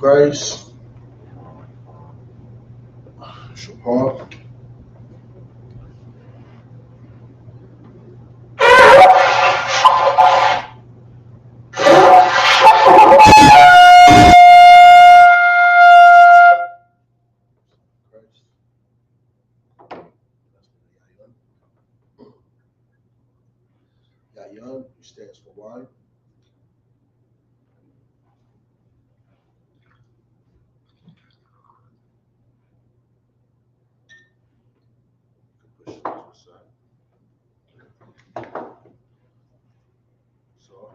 Christ. Shabbat. Yayan, which stands for wine. Push it to the side. So.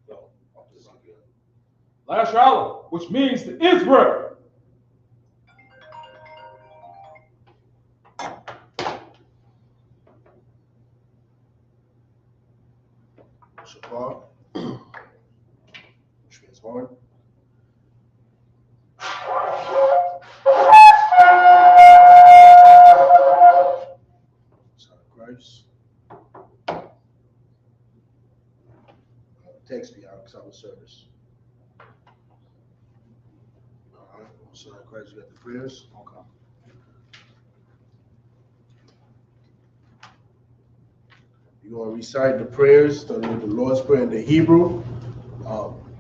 No, I'll do this again. Last hour, which means to Israel. Shabbat, which means horn. Son of Christ. Text me out because I'm in service. All right, Son of Christ, you got the prayers. Okay. You're going to recite the prayers, starting with the Lord's Prayer in the Hebrew.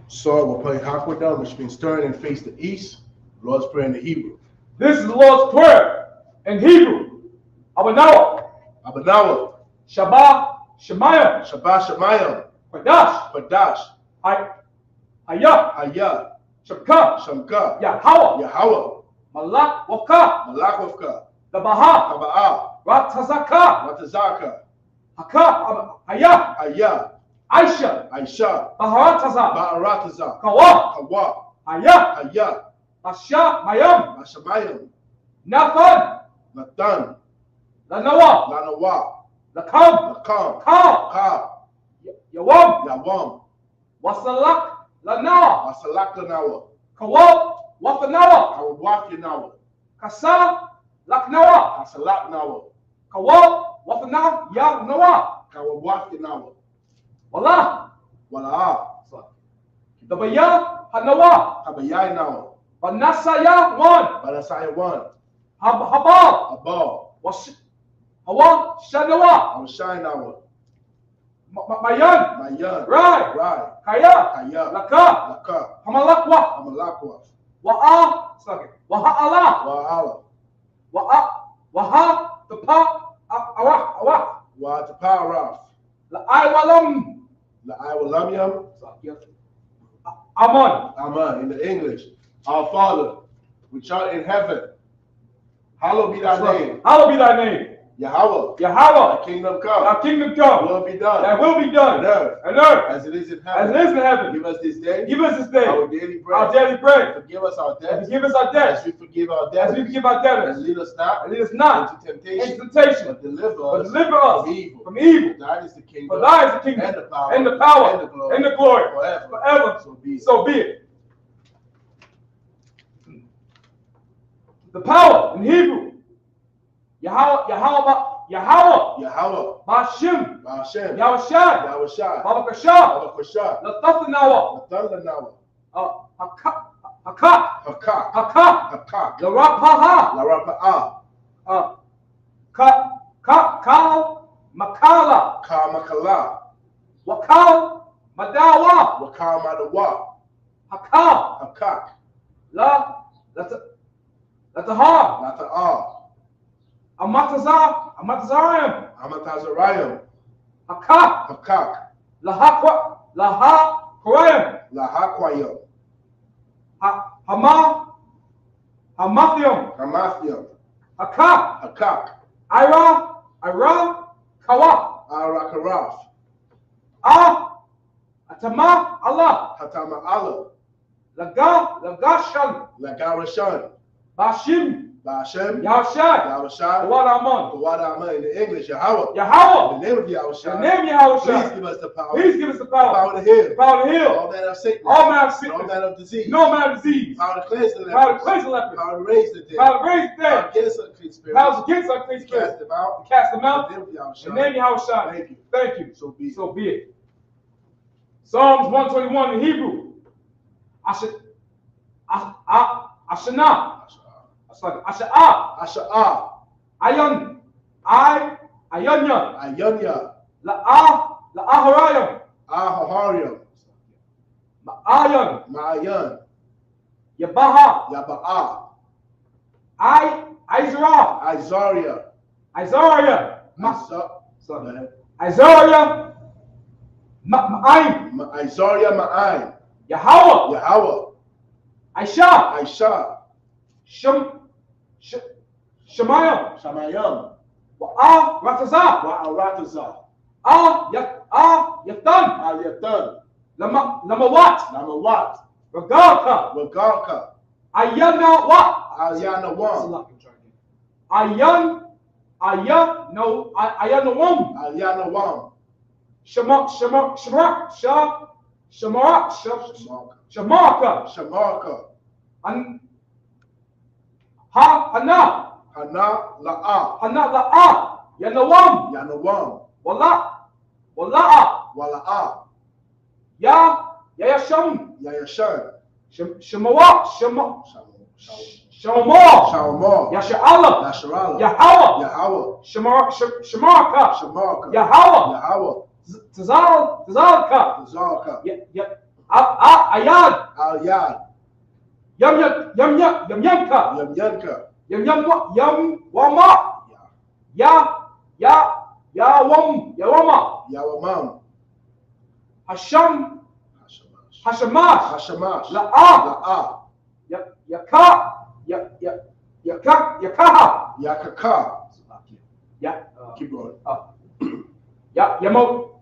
Saul will play Hakwadah, which means turn and face the east. Lord's Prayer in the Hebrew. This is the Lord's Prayer in Hebrew. Abanawa. Abanawa. Shabbat Shemayim. Shabbat Shemayim. Padash. Padash. Hayah. Hayah. Shamka. Shamka. Yahweh. Yahweh. Malak Wafka. Malak Wafka. Tabaha. Taba'a. Ratazaka. Ratazaka. Haka. Hayah. Hayah. Aisha. Aisha. Baharataza. Ba'arataza. Kawa. Kawa. Hayah. Hayah. Asha Mayam. Mashamayim. Nathan. Nathan. Lanawa. Lanawa. Lakam. Lakam. Ka. Ka. Yawam. Yawam. Wasalak Lanawa. Wasalak Lanawa. Kawa. Wafanawa. Kawawaf Yanawa. Kasa Laknawa. Kasalak Nawa. Kawa Wafana Yanawa. Kawawaf Yanawa. Wala. Wala. Dabaya Hanawa. Kabayay Nawa. Banasaya one. Balasaya one. Habal. Abal. Hawa Shanawa. Awashai Nawa. Mayan. Mayan. Right. Right. Kaya. Kaya. Laka. Laka. Hamalakwa. Amalakwa. Wa'a. Waha'ala. Wa'ala. Waha. Tapa. Awah. Wa Taparaf. La'aiwalam. La'aiwalamyam. Aman. Amen. In the English. Our Father, which art in heaven, hallowed be thy name. Hallowed be thy name. Yahweh. Yahweh. Thy kingdom come. Thy kingdom come. Will be done. That will be done. On earth. as it is in heaven. As it is in heaven. Give us this day. Give us this day. Our daily bread. Our daily bread. Forgive us our debts. Forgive us our debts. As we forgive our As debtors. we forgive our debtors. And lead us not. And lead us not into temptation. But deliver us from evil. From evil. For thine is the kingdom. For thine is the kingdom. And the power. And the power. And the glory. Forever. So be it. The power in Hebrew. Yahweh. Ba'ashim. Ba'ashem. Yahushai. Yahushai. Babakashah. Babakashah. Latafanawa. Nathanawa. Hakak. Hakak. Hakak. Hakak. Larapaha. Larapa'ah. Kal. Makala. Ka Makala. Wakal. Madawa. Wakal Madawa. Hakal. Hakak. Latahar. Lata'ah. Amatazariam. Amatazarayim. Hakak. Hakak. Lahakoyam. Lahakwayim. Hamathium. Hamathium. Hakak. Hakak. Ira. Kawa. Arakaraf. Atama Allah. Hatama Allah. Lagashan. Lagarashan. Bashim. Ba'ashem, Yahushai. Yahushai, What Aman. Kawada in the English, Yahweh. Yahweh. In the name of In the Yahushai, name of please Yahushua. give us the power. Please give us the The power. power to heal. The power to heal. All manner of sickness. All manner of All sickness. manner of disease. No manner of disease. Power to cleanse the Power to lepers. cleanse the leper. Power to raise the dead. Power to raise the Power dead. against unclean spirits. Power against unclean Cast spirits. them out. To cast them out. In the name of Yahushua. In the name of Yahushua. Thank you. Thank you. So be it. So be it. Psalms 121 in Hebrew. Ashana. Asha'ah. Ayon. Ayonya. Ayanya. La'aharayam. Ahahariam. Ma'ayon. Ma'ayan. Yabaha. Yaba'ah. Izra. Izaria. Isaiah. Isa- Isaiah. Ma'aim. Izaria Ma'ain. Yahweh. Yahweh. Aisha. Aisha. Shemayim. Shamayam. Ratazah. Wa'aratazah. Yatan. Al-Yatan. Lamawat. Namawat. Ragalka. Wagalka. Ayana what? Al-Yanawam. Ayanawam. Al-Yanawam. Shamarka. Shamarka. Hana. Hana La'ah. La'a. Yanawam. Yanawam. Wala'a. Wala'ah. Yasham. Yayashan. Shamawa. Shamamor. Shalomar. Yasha'ala. Yasharala. Yahweh. Yahweh. Shamarka. Shamarka. Yahweh. Yahweh. Tazalka. Zarka. Ayad. Al-Yad. Yamyanka. Yamyanka. Wama. Yawama. Yawamam. Hashamash. Hashamash. La'ah. La'ah. Yakaha. Yakaka. Keep going.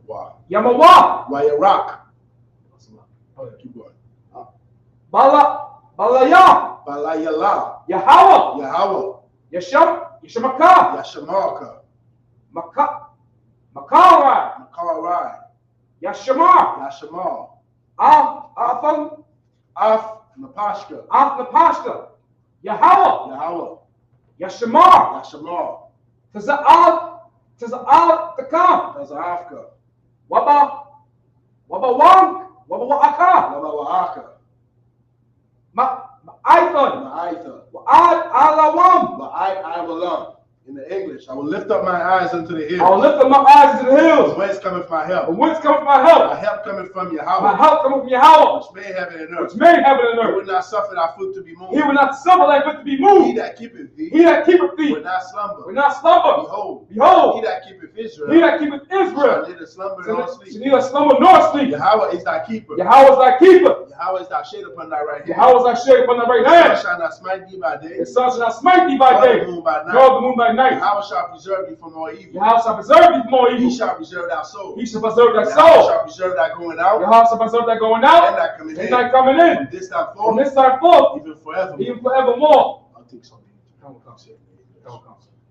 Wow. Yamawa. Wayarak. Keep going. Balaya. Balayala. Yahweh. Yahweh. Yashamaka. Yashamarka. Makara. Makarai. Yashamar. Yashamar. Afam. Af Napashka. Napashka. Yahweh. Yahweh. Yashamar. Yashamar. Taza'al Takam. Tazahafka. Waba Wa'aka. Wawa'aka. Ma'aithon. Ma'aitha. Alawam. Ma'ai in the English, I will lift up my eyes unto the I will hills. lift up my eyes to the hills. Whence cometh my help? From whence cometh my My help? help cometh from My Yahweh, help cometh from Yahweh, which made heaven and which earth. made heaven and He earth. would not suffer thy foot to be moved. He will not suffer thy foot to be He moved. that keepeth thee He that keepeth thee will not slumber. will not slumber. Behold, Behold, he that keepeth Israel he that keepeth shall Israel neither slumber shall nor sleep. neither slumber nor sleep. Yahweh is thy keeper. Yahweh is thy keeper. Yahweh is thy shade upon thy right hand. Yahweh is thy shade upon thy right The sun hand. shall not smite thee by day, The sun shall not smite thee by nor the day, moon by nor night. the moon by night. Yahweh shall preserve thee from all evil. Yahweh shall preserve thee from all He evil. shall preserve thy soul. He shall preserve thy Yahweh soul. shall preserve thy going out Yahweh shall preserve thy going and out thy coming and in. thy coming in. From this time From forth, this time forth, even forever. even forevermore. I'll take something.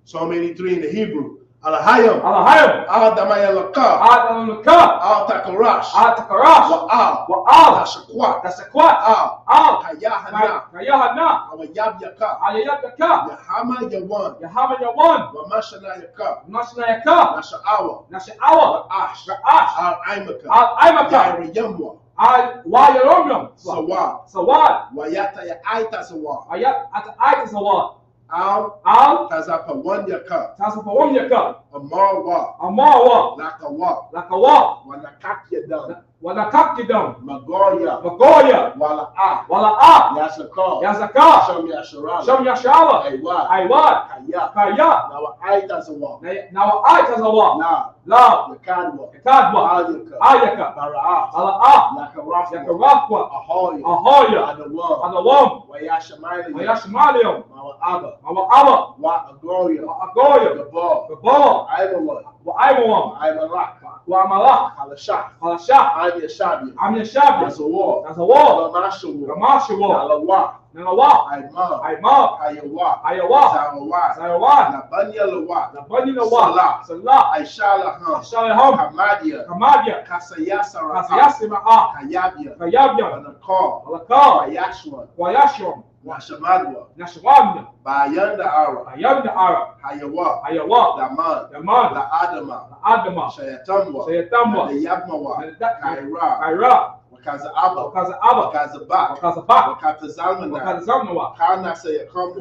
Psalm 83 in the Hebrew. Alahayim. Alahayim. Adamayalaka. Adamaka. Al Takarash. Atakarash. Wa'al. Wa'al. Tashakwat. Tasakwat. Al. Al. Kayahana. Kayahana. Awayabyaka. Ayayataka. Yahama Yawan. Yahama Yawan. Wamashanayaka. Nashanayaka. Nasha'awa. Nashawa. Ash. Ra'ash. Al Aimaka. Al Aimaka. Yariyamwa. Al Wayaromyam. Sawad. Sawad. Wayata ya Aita Sawad. Ayat at Sawad. Al. Al. Tazapawanyaka. Tasapawamyaka. Amarwa. Amawa. Lakawa. Lakawa. Wanakakyadam. Wanakakidam. Magoria. Magoya. Wala'a. Wala'a. Yasakar. Yazaka. Sham Yasharala. Sham Yashala. Aywa. Aiwad. Kaya. Kaya. Now Aita Sawad. Now I Tazawa. La. La. Yakadwa. Kadwa. Ayaka. Ayaka. Bara'ah. Ala'a. Lakarafwa. Yakarafwa. Ahoya. Ahoya. Adawam. Adawam. Wayashamayla. Ayashmalium. Mawa'aba. Mawa'ama. Wa Agoria. Agoya. Gabal. Gabal. Aimawa. Wa'aiwam. Aimalak. Wa'amalak. Halashah. Halasha. Anya Shabi. Amya Shabi. That's a war. That's a war. Lamasha war. Gamasha war. Alawa. Nanawa. Aimam, Aimam. Hayawa, Ayawa. Zarawat, Zarawat. Nabanya Lawat, Nabani Nawa. Salah, Salah. Aishalaham, Shalaham. Kamadia, Kamadia. Kasayasara, Kasiyasima'a. Hayabia, Kayabya. Anakar, Alakar. Ayashwan, Wayashram. Washamadwa, Nashwamna. Bayanda Ara, Ayabna Ara. Hayawa, Ayawa. Daman, Yaman. La Adama, Adama. Shayatamwa, Sayatamwa. Yabmawa, Kaira, Kaira. Wakaza Abba, Wakaza Abba. Wakaza Bak, Wakazabak. Wakata Zalmana, Wakazamnawa. Kana Sayakam,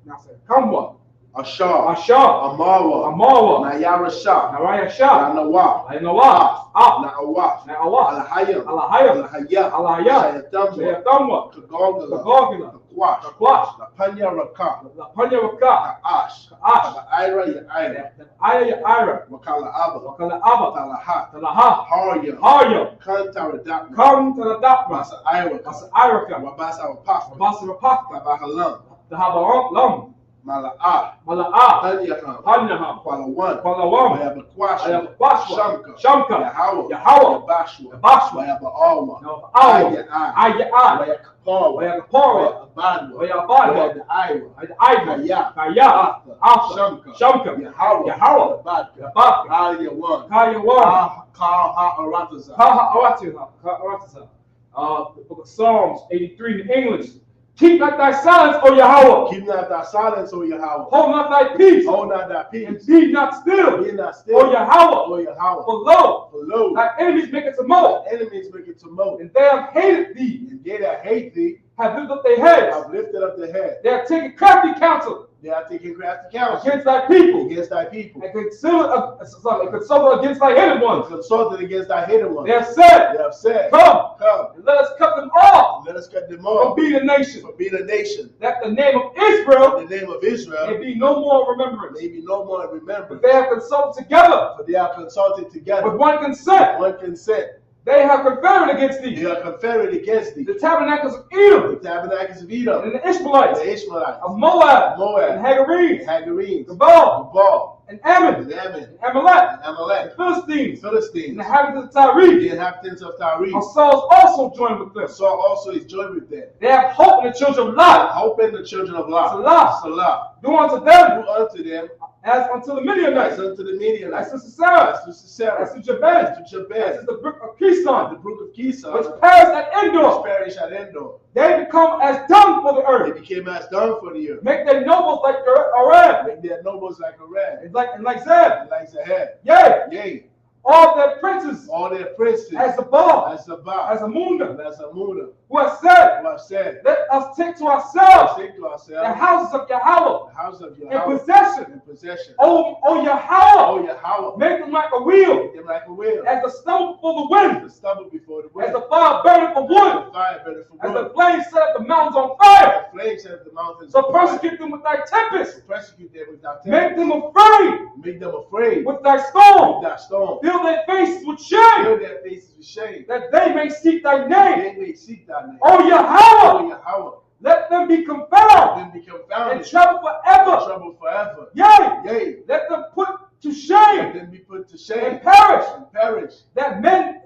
Nasakamwa. Ashar, Ashar. Amawa, Amawa. Nayara Shah, Naraya Shah. Nanawa, Ainawa. Ah. Naawa, Naawa. Alahayam, Alahayam. Alahaya, Alahaya. Shayatamwa, Sayatamwa. Kagogala, Kagogala. Kakwash, Kakwash. Lapanya Raka, Lapanya Waka. Kaash, Kaash. Ira Yaira, Aya Ira. Wakala Abba, Wakala Abba. Talaha, Talaha. Harya, Harya. Kantara Dakma, Come to the Dakma. Masa Ira, Masa Iraka. Wabasa Wapaka, Mabasa Rapaka. Tabahalam, The Habalam. Mala'ah, Mala'a. Tanyaham, Hanyaham. Kwalawan, Palawam. Wayabakwashwa, Ayakwashwa. Shamka, Shamka. Yahawa, Yahawa. Yabashwa, Yabashwa. Wayaba'awa, Now, Awa. Aya'a, Aya'a. Wayakapawa, Wayakapora. Wayabadwa, Wayabadwa. Wayadaiwa, Aiva. Kaya, Kaya. Asa. Shamka, Shamka. Yahawa, Yahawa. Yabadka, Yabaka. Aliyawan, Kaya Wan. Kal Ha'arataza, Aratiza. The book of Psalms 83 in English. Keep not thy silence, O Yahweh. keep not thy silence, O Yahweh, Hold not thy peace. hold not thy And peace, be not still, be not still, O Yahweh. O Yahweh, For lo, for lo, thy enemies make it to mold, enemies make it to mold, and they have hated thee, and they that hate thee have lifted up their heads. have lifted up their head. They have taken crafty counsel They are taking crafty counsel against thy people, against thy people, and consulted against thy hidden ones. consulted against thy hidden ones. They have said, They have said, Come, come, and let us cut them off let us cut them from off being a nation, from being a nation. that the name of Israel In the name of Israel, may be no more remembrance. may be no more But remembered. they have consulted together For they are consulted together, with one consent. one consent. They have conferred against They thee, are confederate against thee. the tabernacles of Edom, The tabernacles of Edom, and the Ishmaelites, the Ishmaelites, of Moab, and Moab, Hagarenes, Hagarenes, Gebal, Baal, and Ammon, and Ammon, and Amalek, and Amalek, and Philistines, and Philistines, the inhabitants of Tyre. the inhabitants of Tyre. Our souls also joined with them. Saul also is joined with them. They have hope in the children of Lot. Hope in the children of Lot. Salah. Salah. Do unto them Do unto them as unto the as Midianites, unto the as Midianites, to Sarah, as to Sarah, as to Jabez, as to as Jabez, to the brook of the Kison, brook of Kison, which perished at which Endor. perished at Endor. They become as dung for the They earth. became as dung for the earth. Make their nobles like Arab, Make their nobles like a rat, and like Zeb. and like Zahab. Yea, Yea, all their princes all their princes, as the Baal, as Sabbath, as a Munda, as Amunah, who have said, who have said, let us take to ourselves say to the ourselves, houses of Yahweh the house of in Yahweh possession. in possession. O Yahweh, Oh Yahweh, make them like a wheel, make them like a wheel, as the stubble before the wind, the stubble before the as wind, the fire burning for wood, the fire burning for as wood, the flames set up the mountains on fire. the flames set the mountains So on fire. persecute them with thy tempest, Persecute them with thy make terror, them afraid make them afraid with thy with storm, thy storm, fill their faces with shame, fill their faces with shame, that they may seek thy name. they may seek thy name. O Oh Yahweh, Yahweh, let them be let confounded them be and confounded, troubled forever. troubled forever. Yea, Yea, let them put to let shame them be put to and shame perish, and perish. that men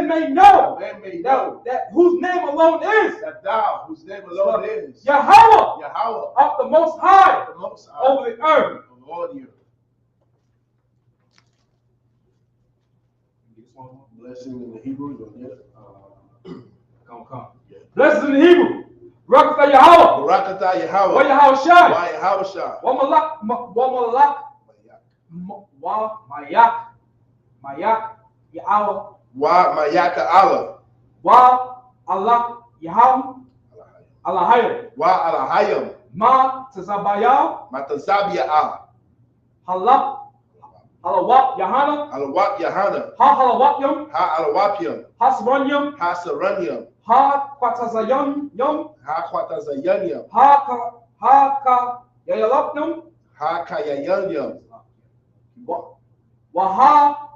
may know Men may know that whose name alone is that thou, whose name alone is Yahweh Yahweh, of the Most High the Most High over the earth. of all the earth. Blessing in the Hebrew, you gonna get it? Come. Blessed in the Hebrew. Rakata Yahweh. Barakatah Wa Yahweh, Yahweh Shai. Wa Yahweh Shah, Wa Mayak Yahweh. Wa Mayaka Allah, Wa Allah Yahweh. Alahayim. Wa Alahayim, Ma Tazabayah. Matazabia Ah, Halak. Halawat Yahana. Alawat Yahana, Ha Halawatyam. Ha Alawapyam, Hasranyam. Ha Saranyam, Ha Kwatazayam. Yum. Ha Kwatazayanyam, Ha Ka Yayalapnam. Ha Kayayanyam, Waha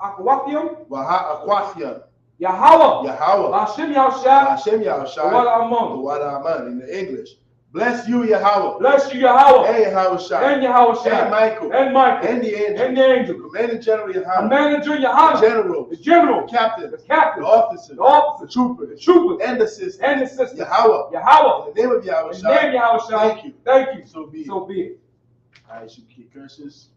Akwatyam. Wa Ha Aquathiam, Yahweh. Yahweh, Hashem Yahushua. Hashem Wa Yahushai, Amon. Wa Aman in the English. Bless you, Yahweh. Bless you, Yahweh. And Yahweh Shai. And Yahweh Shai. And Michael. And Michael. And the angel. And the angel. Commander General Yahweh. Commander Yahweh. The generals. The general. The captains. The captains. The officers. The officers. The troopers. The troopers. And the sisters. And the sisters. Yahweh. Yahweh. In the name of Yahweh In the Shai. name of Yahweh Shai. Thank you. Thank you. So be it. So be it. All right, you keep curses.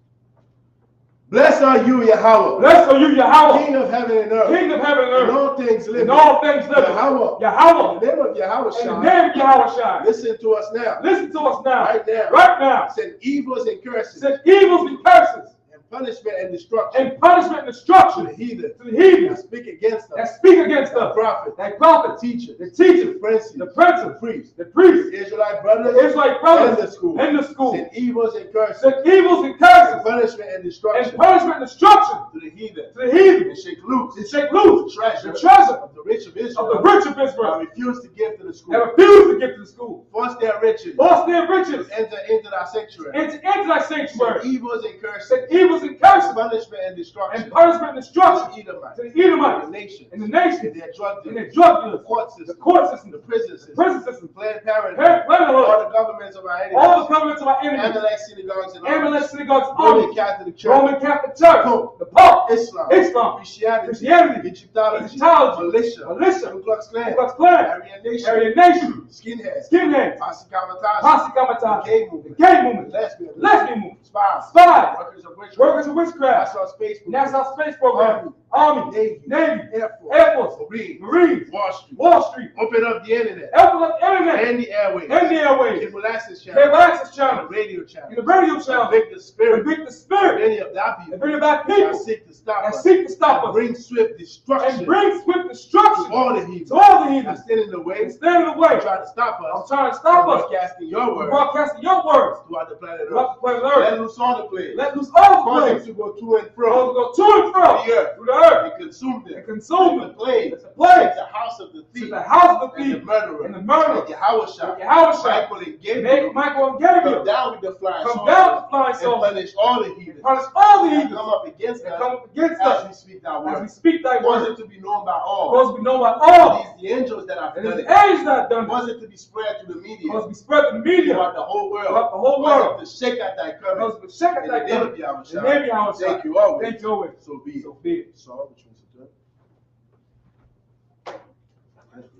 Blessed are you, Yahweh. Blessed are you, Yahweh. King of heaven and earth. King of heaven and earth. And all things living. And all things living. Yahweh. Yahweh. In the name of Yahweh In the Shai. name of Yahweh Shai. Listen to us now. Listen to us now. Right now. Right now. Send evils and curses. Send evils and curses. And punishment and destruction. And punishment and To destruction. the heathen. To the heathen. That speak against us. That speak against The us. prophet. That prophet. Teachers. The teachers. The princes. The princes. The priests. The priests. The Israelite brothers. The Israelite brothers. And the school. In the school. Send evils and curses. Send evils and And curses. punishment and destruction. And punishment and destruction. To the heathen. To the heathen. And shake loose. And shake loose The treasure. the treasure Of the rich of Israel. of the rich of I Israel. refuse to give to the school. And refuse to give to the school. Force their riches. Force their riches. Enter into thy sanctuary. Into thy Send sanctuary. evils and curses. Send evils and curses. Punishment and destruction. And punishment and To destruction. the Edomites. To the Edomites. And the nations. And the nations. And their drug And dealers. their drug The dealers. court The system. court system. The prison The system. prison system. Planned Parenthood. Parenthood. All the governments of our enemies. All the governments of our enemies. Amalek synagogues and Amalek armies. synagogues, Roman armies. Catholic Church. Roman Catholic Church. Pope. The Pope. Islam. Islam. Christianity. Christianity. Egyptology. Egyptology. Militia. Militia. Ku Klux Klan. Ku Klux Klan. Aryan Nation. Aryan Nation. Skinheads. Skinheads. Posse Comitatus. Posse Comitatus. Gay The movement. gay movement. Lesbian. Lesbian movement. Spies. Spies. Workers of witchcraft. Workers of witchcraft. National Space Program. NASA Space Program. Army. Navy. Navy. Air Force. Air Force. Marines. Marines. Wall Street. Wall Street. Open up the internet. Open Internet. And the airways. And the airways. Cable access channel. Cable access And channel. the radio channel. And the radio channel. Convict the spirit. Convict the spirit. Many of thy people. And bring about that people seek to stop that us. seek to stop And us. bring swift destruction. And bring swift to destruction all the heathen. to all the That heathen. stand in the way. And stand in the way. Try to stop I'm us. trying to stop from us broadcasting your from word broadcasting your words throughout the planet throughout Earth. the planet Let Earth. loose all the plague. Let loose all the Cause them plagues. to go to and Those fro. go to and fro The earth. through the earth And consume them. and consume The them. plague. It's a plague. It's the house of the To thief. the house of the And the thief murderer. and the murderer. And Yahweh Shai. Yahweh Shai. Michael and Gabriel. Make Michael and Come Gabriel down with the flying come sword. down with flying And swords punish all the heathen. and punish all the That heathen come up against that us come up against as we us speak thy as we word. speak thy Cause word. it to be known by all. Because we know by all. These the angels that have And done it's it. the age that done Cause it. it to be spread through the media. Because we spread the media Throughout the whole world. throughout the whole Cause world. it to shake at thy coming. Because we check In at the that name coming. of Yahweh In Shai. the name of Yahweh Shai. Thank you always. Thank you always. So be it. So be it. So, which one's it?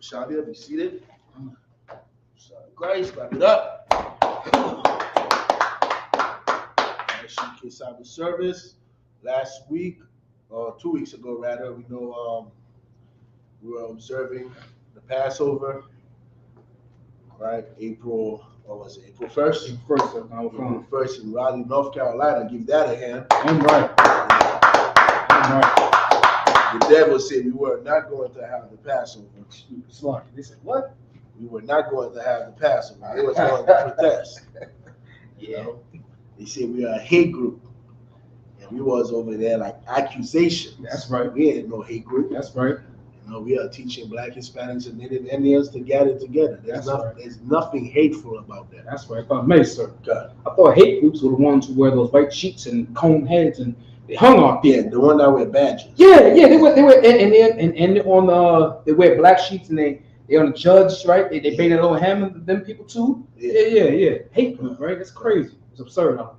Shadia, be seated. Grace, wrap it up. SUK Sabbath service last week, or 2 weeks ago rather. We know we were observing the Passover, right? April 1st? April 1st in Raleigh, North Carolina. Give that a hand. I'm right. I'm right. The devil said we were not going to have the Passover. Smart. They said, what? We were not going to have the Passover. They was going to protest. You know, they said we are a hate group, and we was over there like accusation. That's right. We ain't no hate group. That's right. You know, we are teaching Black Hispanics and Native Indians to gather together. There's nothing hateful about that. That's right. If I may, sir. God. I thought hate groups were the ones who wear those white sheets and comb heads and they hung on people. Yeah, the one that wear badges. Yeah, they wear and on they wear black sheets and they on the judge, right? They bait that little hammer them people too. Yeah. Hate group, right? That's crazy. It's absurd. God,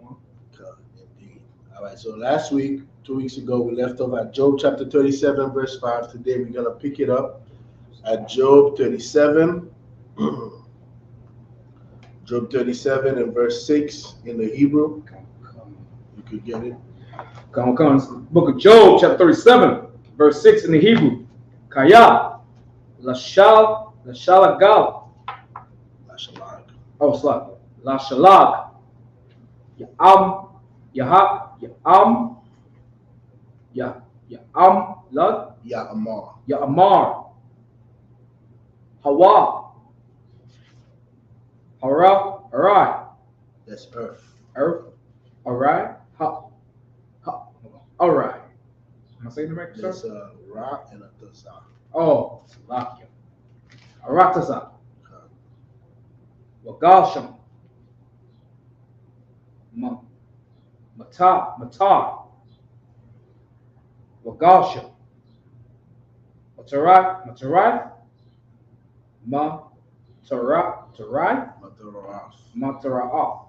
indeed. All right, so last week, 2 weeks ago, we left off at Job chapter 37, verse 5. Today we're gonna pick it up at Job 37. Job 37 and verse 6 in the Hebrew. You could get it. Come on. It's the book of Job, chapter 37, verse 6 in the Hebrew. Kaya, Lashalagal. Lashalag. Oh, slack. Lashalag. Ya'am, Yahak, Ya'am, Ya'am, Lud, Ya'amar. Ya'amar. Hawa. Hara, Harai. That's earth. Earth, Harai, Alright. Am I saying the right, sir? There's a Ra and a Tazah. Oh, Salakia. Arataza. Wagasham. Matar. Wagasham. Matarai. Matarai. Tarai. Matara'af.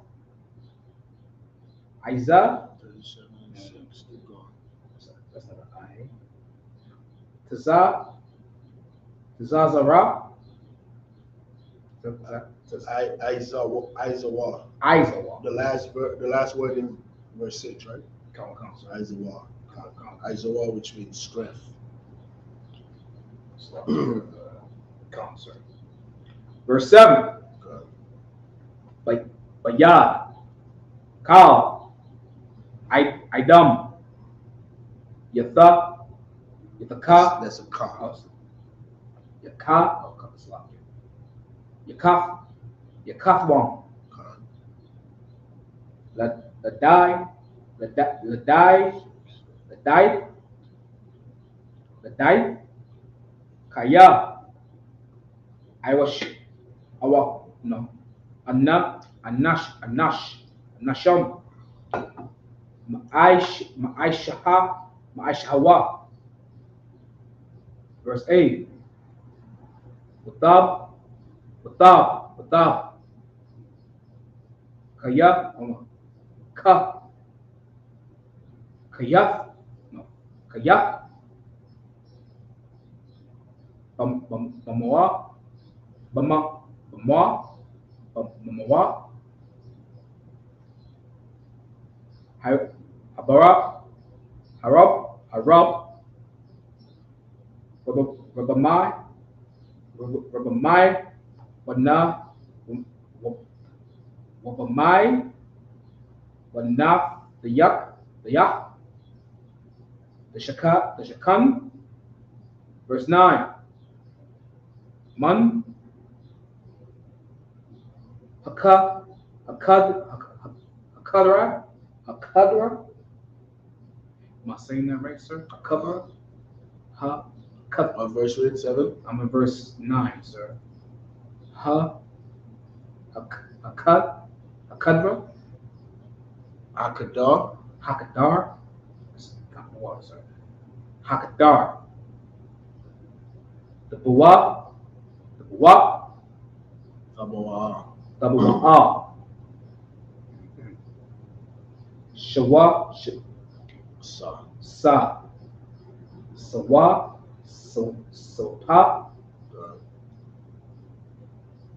Isa. 37:6. Keep going. That's not an I. Taza. Tazazara. Izawa. Izawa. The last word in verse 6, right? Come, sir. Izawa. Come. Izawa, which means strength. Come, sir. Verse 7. Bayad. Kal. Idam. Yatha. Yathaka. That's a ka. Yaka. Yakaf. Yakafwan. Ladai. Kaya. Anasham. Ma'aishawa. Verse 8. Watab. Kaya. Kayak. Bamawa. Habara. Harab. Rabamai. Wana. Wabamai. Wanaf. The yak. The shakan. Verse 9. Man. Hakadra. Am I saying that right, sir? Hakadra. Verse 7. I'm in verse 9, sir. Hakadra. Hakadar. Not water, sir. Hakadar. The Buwa. Tabu'a. Shawa. Sa. Sawa. Sopa.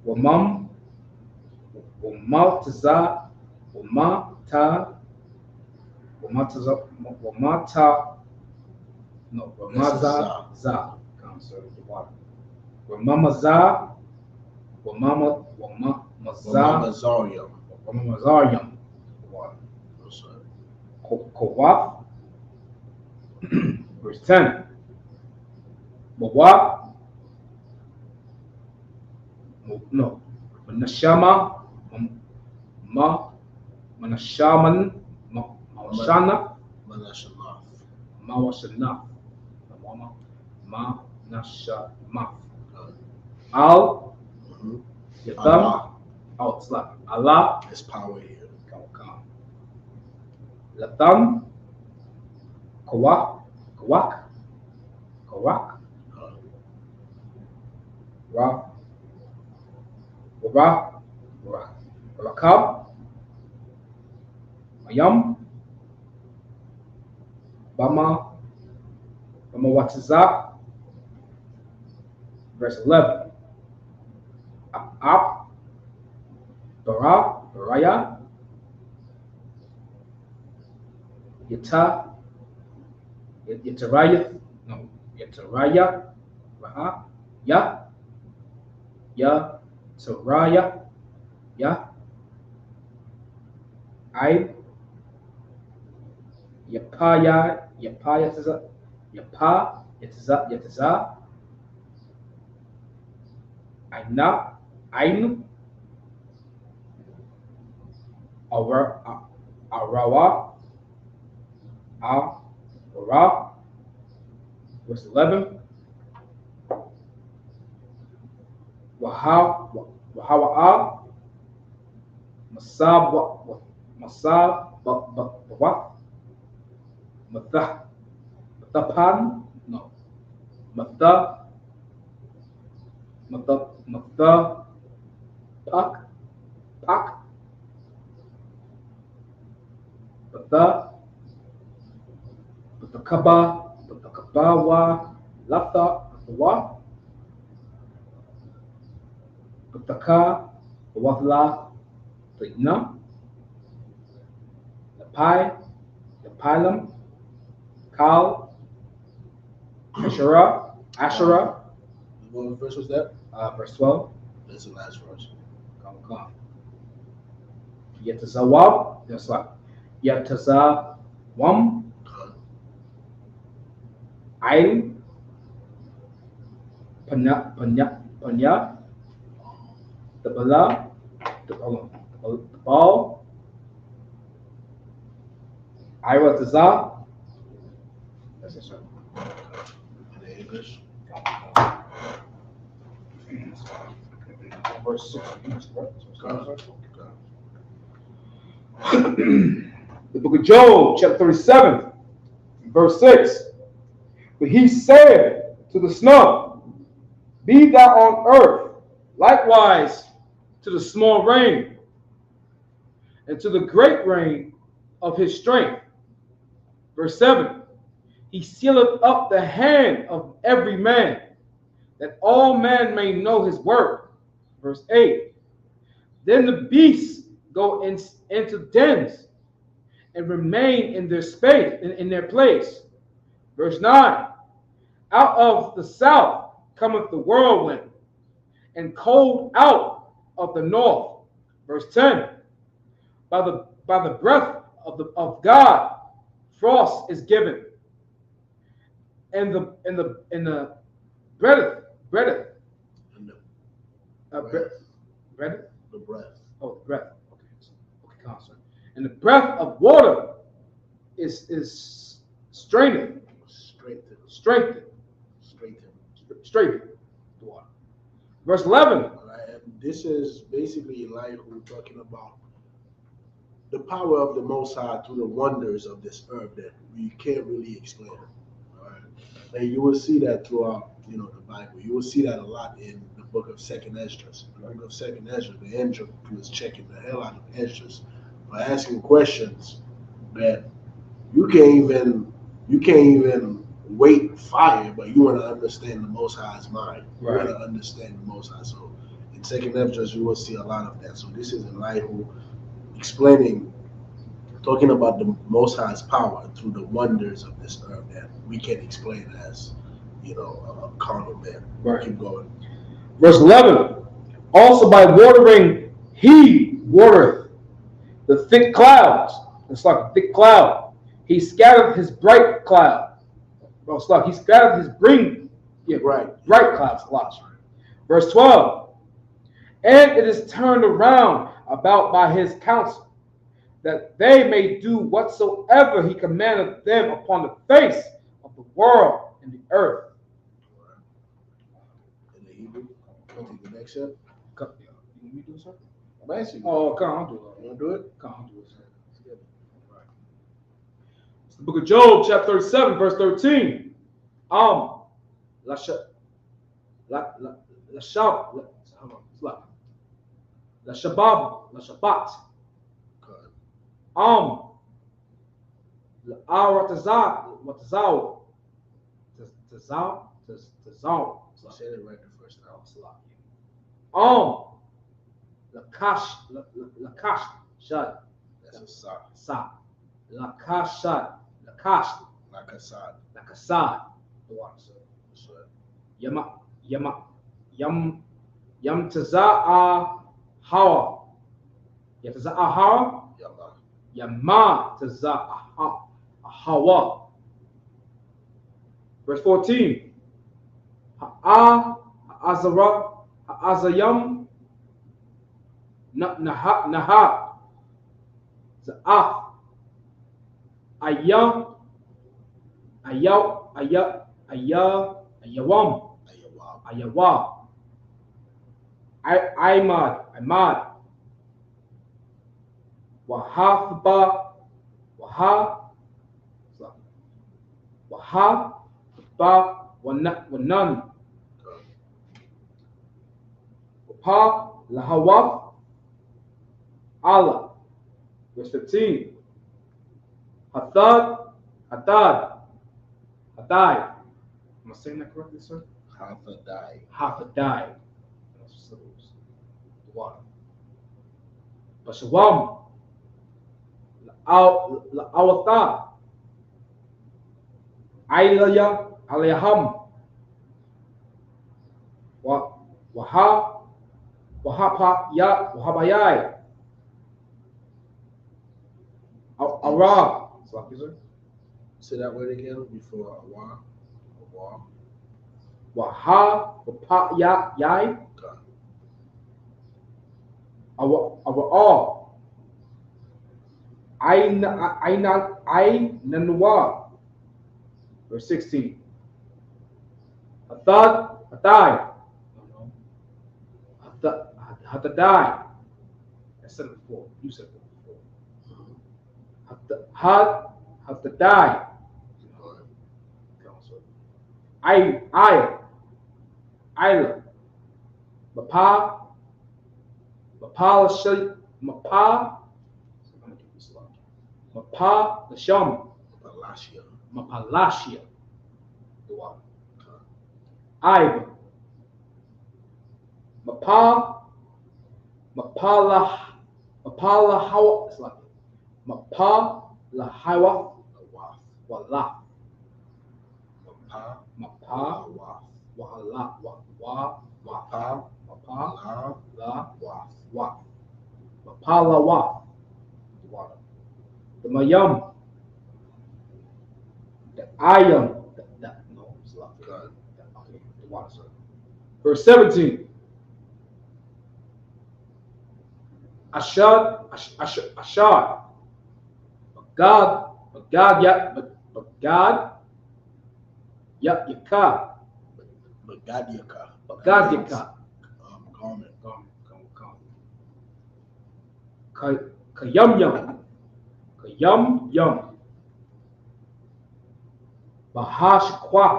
Wamam. Wamataza. Wamata. Come, sir, the water. Wamamaza. Wamamazarium. Water. Kowaf. Verse 10. Mawaf. No. Manashama. Manashaman. Mawashana. Mawashana. Manashamaf. Al. Yatham. Oh, it's like Allah. There's power here. Come. Latham. Kawak. Rakab. Mayam. Bama Watazak. Verse 11. Ab. Baraya. Yataraya. Raha. Saraya. I. Yapa. Yataza. Ainu. Arawa. Verse 11. Wahawa. Masab. Mathapan. No. Mathapak. Pak, Batha, Batakaba, Batakabawa, Lafta, Wa, Bataka, Wafla, Tigna, Lapai, Lapilum, Kal, Asherah, What verse was that? verse 12. That's the last verse. Come. Yatazawab, that's like Yatazawam, Ail, Panya, the Bala, the Bal, Ira Taza. That's it, sir. In the English. Verse 6. Okay. The book of Job, chapter 37, verse 6. But he said to the snow, be thou on earth, likewise to the small rain, and to the great rain of his strength. Verse 7. He sealeth up the hand of every man, that all men may know his work. Verse 8. Then the beasts go into dens and remain in their space, in their place. Verse 9. Out of the south cometh the whirlwind, and cold out of the north. Verse 10. By the breath of God, frost is given, and the breath. And Uh, breath. breath? The breath. Oh, the breath. Okay, constant. And the breath of water is strengthened. Strengthen. The water. Verse 11. All right, and this is basically Elihu talking about the power of the Most High through the wonders of this earth that we can't really explain. All right, and you will see that throughout, the Bible. You will see that a lot in the book of Second Esdras. The book of Second Esdras, the angel was checking the hell out of Esdras for asking questions that you can't even wait fire, but you want to understand the Most High's mind. You want to understand the Most High. So in Second Esdras, you will see a lot of that. So this is Elihu talking about the Most High's power through the wonders of this earth that we can't explain as, a carnal man. Right. Keep going. Verse 11. Also by watering he watereth the thick clouds. It's like a thick cloud. He scattered his bright cloud. Well, it's like he scattered his bright clouds. Verse 12. And it is turned around about by his counsel, that they may do whatsoever he commanded them upon the face of the world and the earth. In the Hebrew, I think the next step. You want me to do it, sir? I'm asking you. Oh, come on, I'll do it. You want to do it? Come on, I'll do it, sir. Right. It's the book of Job, chapter 37, verse 13. Shabbat. Say it right the first time. Lakash shad. That's a sa. Sa. Lakashad. Lakasad. Lakasad. The one, sir. That's right. Yam taza'a hawa. Yataza'a hawa. Yama taza'a hawa. Verse 14. Ha'azayam naha za'ah ayawam Imad Wahaba Wanan Wapa Lahawaf Allah. Verse 15. Hadad. Am I saying that correctly, sir? Hafadai. Water. Bashawam. La'awatha. Alayaham. Wahabayai. Arab. Say that word again before Awa. Wahabayai. Our Ainanwa. Verse 16. Hadai. Hadadai. I said it before. You said it before. Hadadai. Isla. Mapalashia. The one. Iba. Mapalahawa. It's like Mapalahawa. Wala. Mapalawa. The Mayam. The Ayam. No, it's not good. Okay, the water. Verse 17. Ashad. Yaka. Bagadyaka. Kayam. Bahashquat.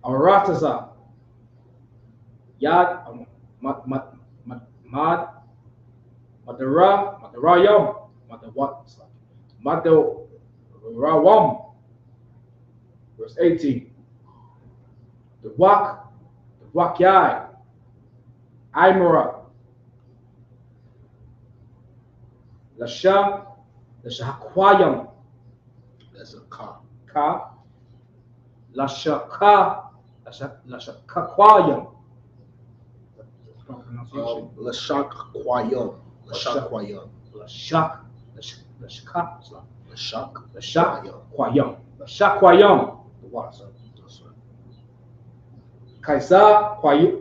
Arataza. Yad. Madarayam. Madarawam. Verse 18. The Wakyai. Imara. Lashakwayam. That's a ka. Lashakakwayam. Lashakkwayam. Lashakkwayam. The water. Kaisa Kwayam.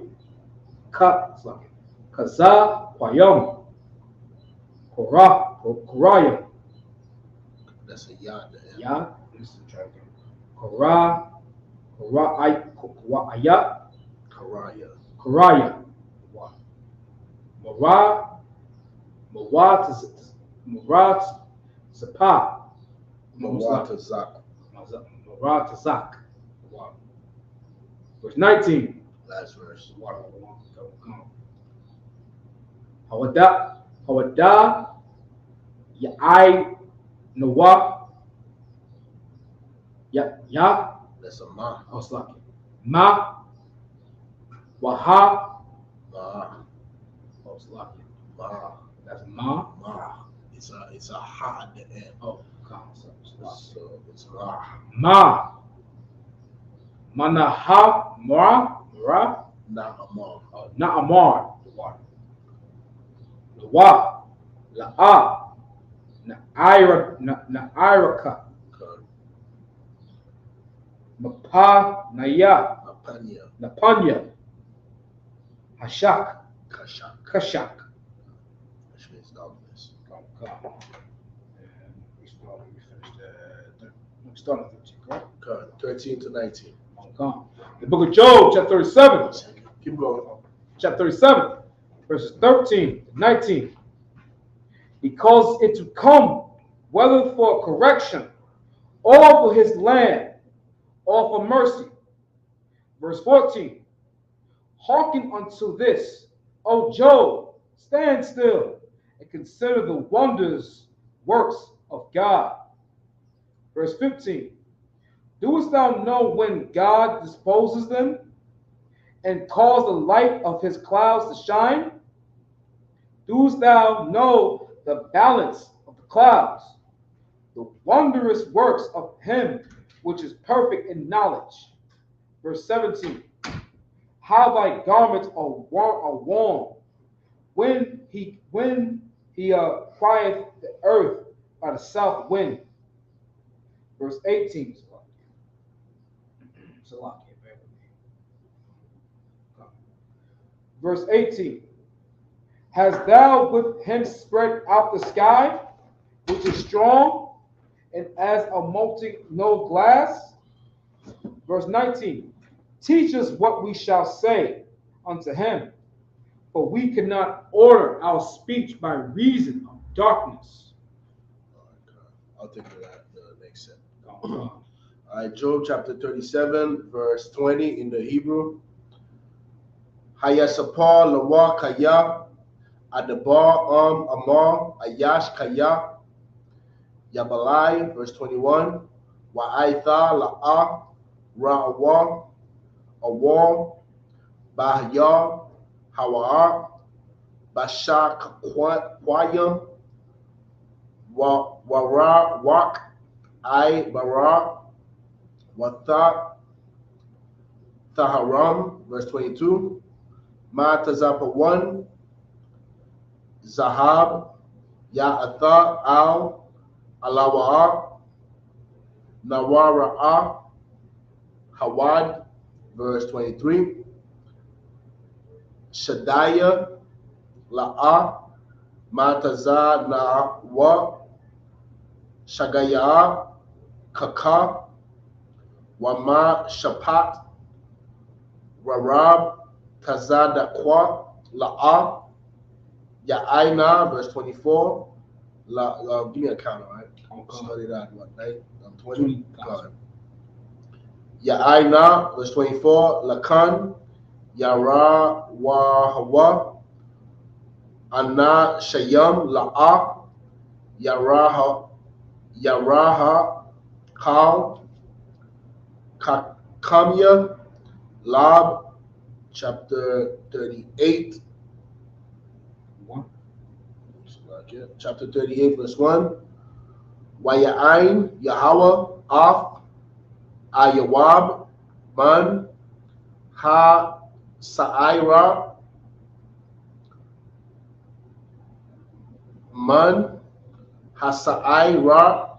Korayam. That's a yad. Yad. This is try again. Koraya. Marat Zapa. Maratazak. Verse 19. Last verse. Hawada Ya'ai Nawa Ya That's a ma. I was lucky. Ma Waha Ma. I was lucky. Ma. That's ma. It's a ha at the end. Oh, God. So it's ma. Ma. Manaha Mara. Na'amar. Na'amar. The water. Lawa. La'a. Na'iraka. Mapanaya. Napanya. Hashak. Kashak. Which means darkness. We started 13, correct? Good. 13 to 19. The book of Job, chapter 37. Keep going. Chapter 37, verses 13 to 19. Because it to come, whether for correction, or for his land, or for mercy. Verse 14. Hearken unto this, O Job, stand still and consider the wonders, works of God. Verse 15. Doest thou know when God disposes them and cause the light of his clouds to shine? Doest thou know the balance of the clouds, the wondrous works of him which is perfect in knowledge? Verse 17. How thy garments are warm when he crieth the earth by the south wind. Verse 18. Verse 18. Hast thou with him spread out the sky, which is strong, and as a molten no glass? Verse 19. Teach us what we shall say unto him, for we cannot order our speech by reason of darkness. I'll take that the next set. All right, Job chapter 37, verse 20 in the Hebrew. Hayasapar lawa kaya adabar amar ayash kaya yabalai, verse 21. Wa'aitha la'a ra'awa awar bahya hawa bashak kwayam wara wak I bara wata taharam, verse 22. Ma tazapawan zahab ya'atha al alawa nawara'a hawad, verse 23. Shadaya la'a mataza na wa shagaya kaka wama shapat warab tazada kwa la'a ya'aina, verse 24. Give me a count, all right? Study that what, right? 20. Ya'aina, verse 24. Lakan yara wa hawa anna shayam la'a yaraha kal kakamya lab, chapter 38. Chapter 38, verse 1. Waya'ain Yahweh af ayawab man ha sa'ira man ha sa'ira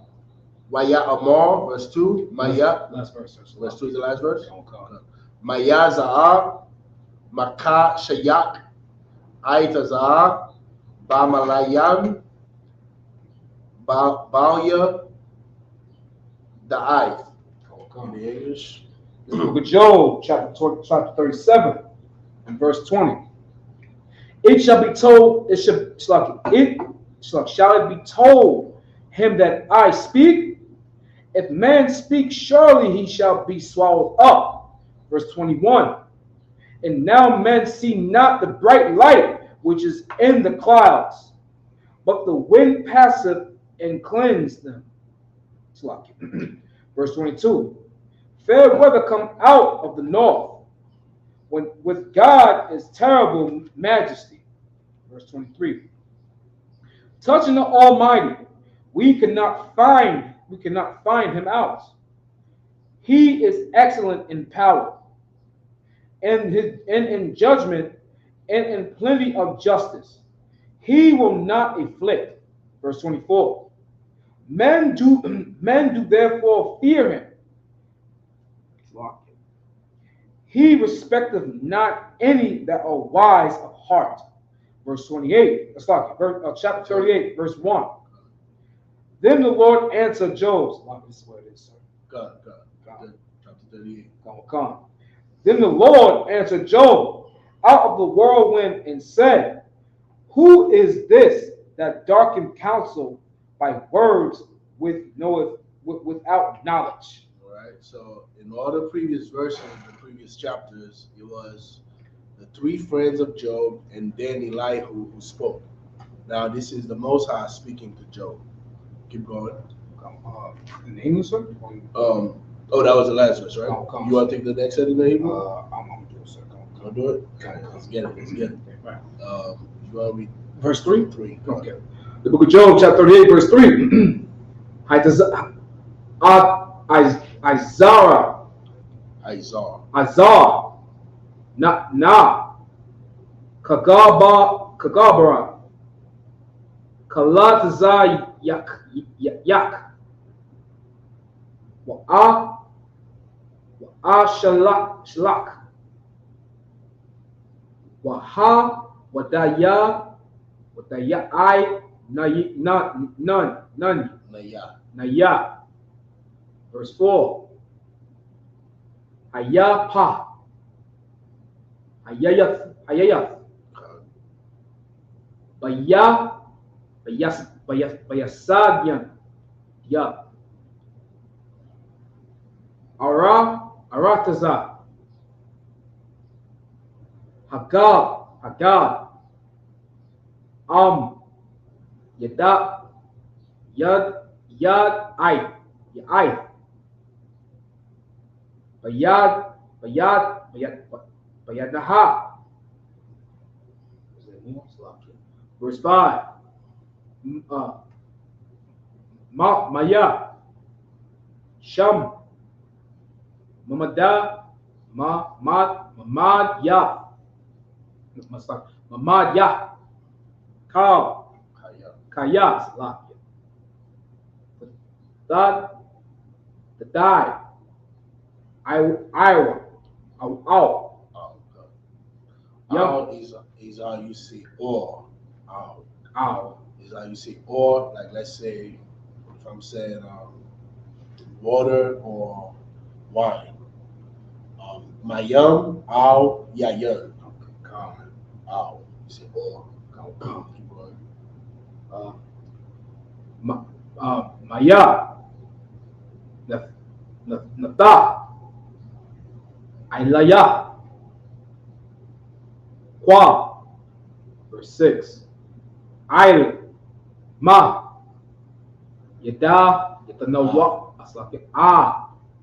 waya amar, verse 2. Maya, last verse. Verse 2 is the last verse. Maya za'a maka shayak aita za'a bamalayam balya da'ai. In the English. The book of Job, chapter 37, and verse 20. It shall be told, shall it be told him that I speak? If man speak, surely he shall be swallowed up. Verse 21. And now men see not the bright light which is in the clouds, but the wind passeth and cleanse them. Verse 22. Fair weather come out of the north, when with God is terrible majesty. Verse 23. Touching the Almighty, we cannot find him out. He is excellent in power, and in judgment, and in plenty of justice. He will not afflict. Verse 24. Men do therefore fear him. He respecteth not any that are wise of heart. Verse 28. Chapter 38, verse 1. Then the Lord answered Job. This is what it is, sir. God. Chapter 38. Come. Then the Lord answered Job out of the whirlwind and said, Who is this that darkened counsel by words without knowledge? All right. So in all the previous verses, the previous chapters, it was the three friends of Job, and then Elihu who spoke. Now this is the Most High speaking to Job. Keep going. In the English, sir? Oh, that was the last verse, right? Come. You want to take the next set in the Hebrew? I'm doing it, sir. I'll do it. Okay, let's get it. Right. You want to read Verse 3? 3. Okay. The book of Job, chapter 38, verse 3. Izar. Na. Kagabara. Kalatazar yak. Wa'a shalak. Waha wadaya I none. Naya. Verse 4. Ayapa. Ayayath. Bayasagyan. Ya. Arataza. Hagad. Yad I. Bayadnaha. Verse 5. Maya. Sham. Mamadya. Kaya. The die. Iowa. Ow is how you say or. Ow is how you say or. Like let's say, if I'm saying water or wine. Mayam, ow, yayan. Ow. You say or. Keep going. Maya. Nata. Ailaya. Kwa. Verse 6. Ail. Ma. Yada. Yatanawa.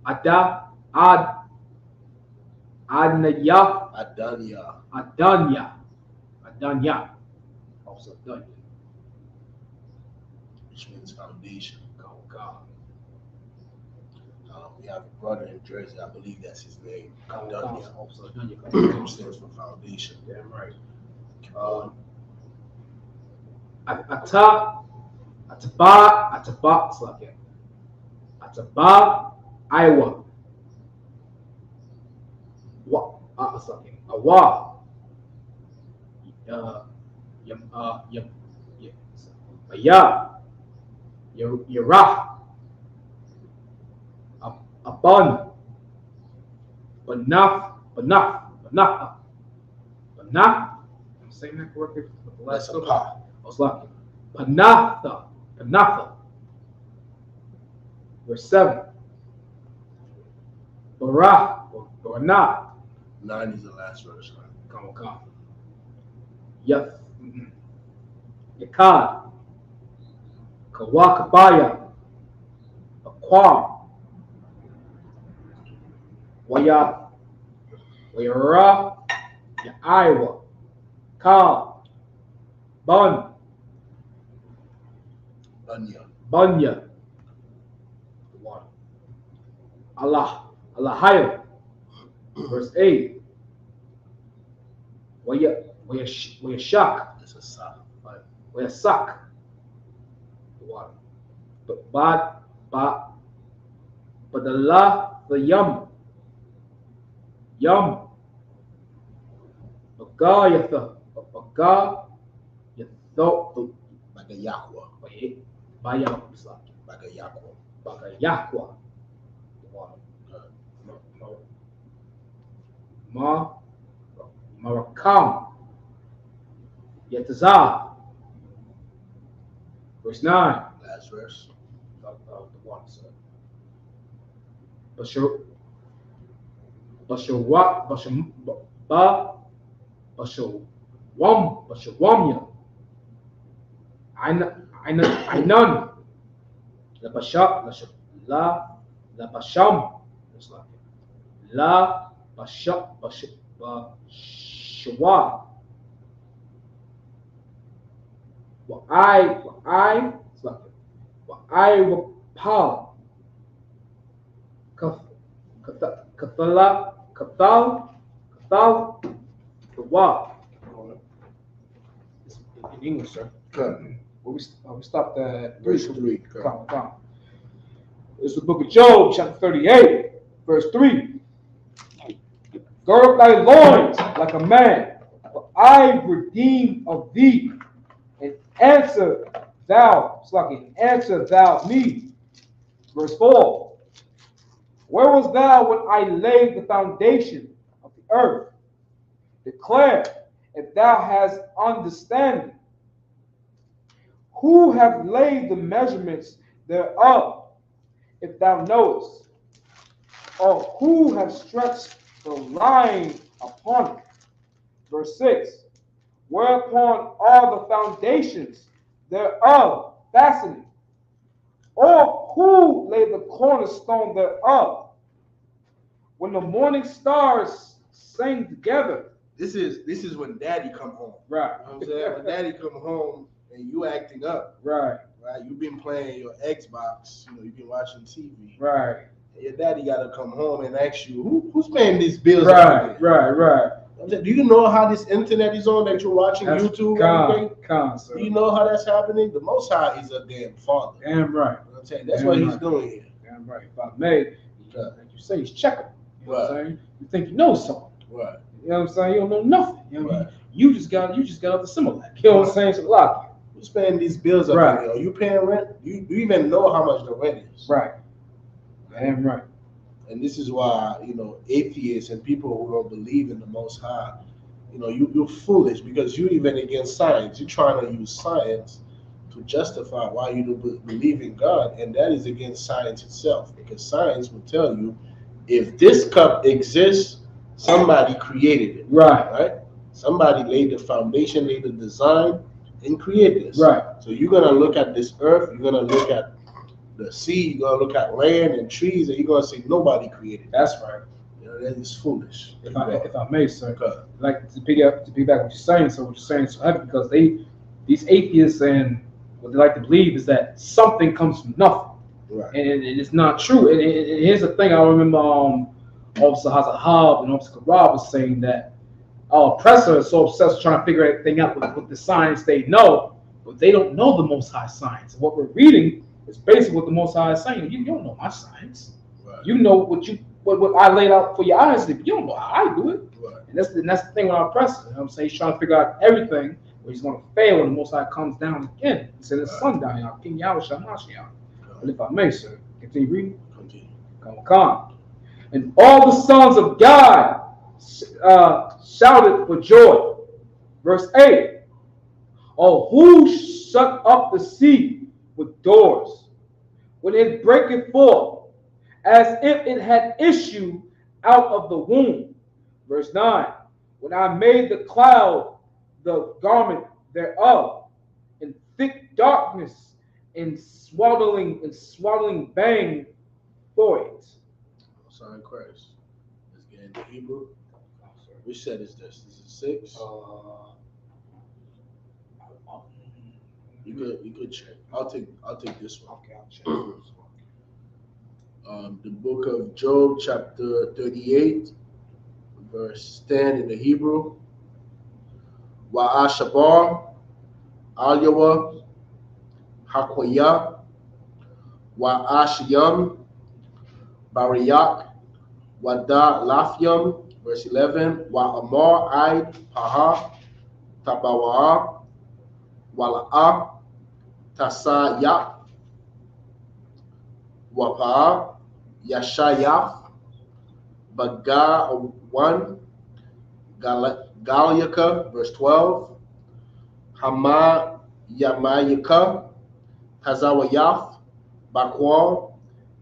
Ada. Adnaya. Adanya. Also Adanya. Which means foundation. Oh God. We have a brother in Jersey, I believe that's his name. Adanya. Also Adanya. Which stands for foundation. Damn right. Keep going. Ataba, Iowa. Awa. Yarah. Abun. Banaf. I'm saying that correctly with the last That's a pa. I was lucky. Panatha. Verse 7. Barah. 9 is the last verse. Come on. Yath. Yakad. Kawakabaya. Aqua. Wayara. Iowa. Ka. Bunya. Allahayim. Verse 8. Wayashak. It's a sa. Wayasak. The water. But Allah the yum. Bagayatha. Bagayakwa. Bagayakwa. The water. Marakam. Yetazah. Verse 9. Last verse. The water, sir. Bashawamya, Ainan, La Basham, La Basham, it's like La Bashawa, it's like I will power, Kathal, the Wa. It's in English, sir. Good. We stopped at Verse 3. Come. It's the book of Job, chapter 38, verse 3. Gird up thy loins like a man, for I redeem of thee, and answer thou, answer thou me. Verse 4. Where was thou when I laid the foundation of the earth? Declare, if thou hast understanding. Who have laid the measurements thereof, if thou knowest? Or who have stretched the line upon it? Verse 6. Whereupon are the foundations thereof fastening? Or who laid the cornerstone thereof? When the morning stars sang together. This is when daddy come home. Right. You know what I'm saying? When daddy come home and you acting up. Right. Right. You've been playing your Xbox, you've been watching TV. Right. And your daddy gotta come home and ask you, who's paying these bills? Right. Do you know how this internet is on that you're watching YouTube every day? Do you know how that's happening? The Most High is a damn father. Damn right. You know what I'm saying? That's what he's doing here. Damn right. If I may, like you say, he's checking. You know what I'm saying? You think you know something. Right. You know what I'm saying? You don't know nothing. You know, right. you just got off the Similac. You know what I'm saying? So lock you. Who's paying these bills up right. here? Are you paying rent? You even know how much the rent is. Right. Damn right. And this is why, atheists and people who don't believe in the Most High, you're foolish because you're even against science. You're trying to use science to justify why you don't believe in God, and that is against science itself. Because science will tell you, if this cup exists, somebody created it. Right? Somebody laid the foundation, laid the design, and created this. Right. So you're gonna look at this earth, you're gonna look at the sea, you're gonna look at land and trees, and you're gonna say nobody created it. That's right. That is foolish. If I may, sir, okay. Like to piggyback what you're saying. So what you're saying is so heavy because these atheists and what they like to believe is that something comes from nothing, right? And it's not true. And here's the thing: I remember Officer Hazahab and Officer Karab was saying that our oppressor is so obsessed with trying to figure everything out with the science they know, but they don't know the Most High science. And what we're reading is basically what the Most High is saying. You don't know my science. Right. You know what I laid out for your eyes. You don't know how I do it. Right. And that's the thing with our oppressor. You know what I'm saying? He's trying to figure out everything, but he's going to fail when the Most High comes down again. He said, "The sun down here, King Yahweh Shamashiach." But if I may, sir, continue reading. Continue. Come on. And all the sons of God shouted for joy. Verse 8. Oh, who shut up the sea with doors when it breaketh forth, as if it had issued out of the womb? Verse 9. When I made the cloud the garment thereof, in thick darkness, and swaddling bang for it. Son of Christ. Let's get into Hebrew. Which set is this? This is 6. You could check. I'll take this one. Okay, I'll check this one. The book of Job, chapter 38, verse 10 in the Hebrew. Wa'ashabar, Alyawa, Hakoya, Wa'ashyam, Bariyak, Wada Lafyam, verse 11, Wa'amar Aid, Paha, Tabawa, Wala'a, Tasa Yap, Wapa, Yashayaf, Baga 1, Galyaka, verse 12, Hama Yamayaka, Hazawayaf, Bakwal,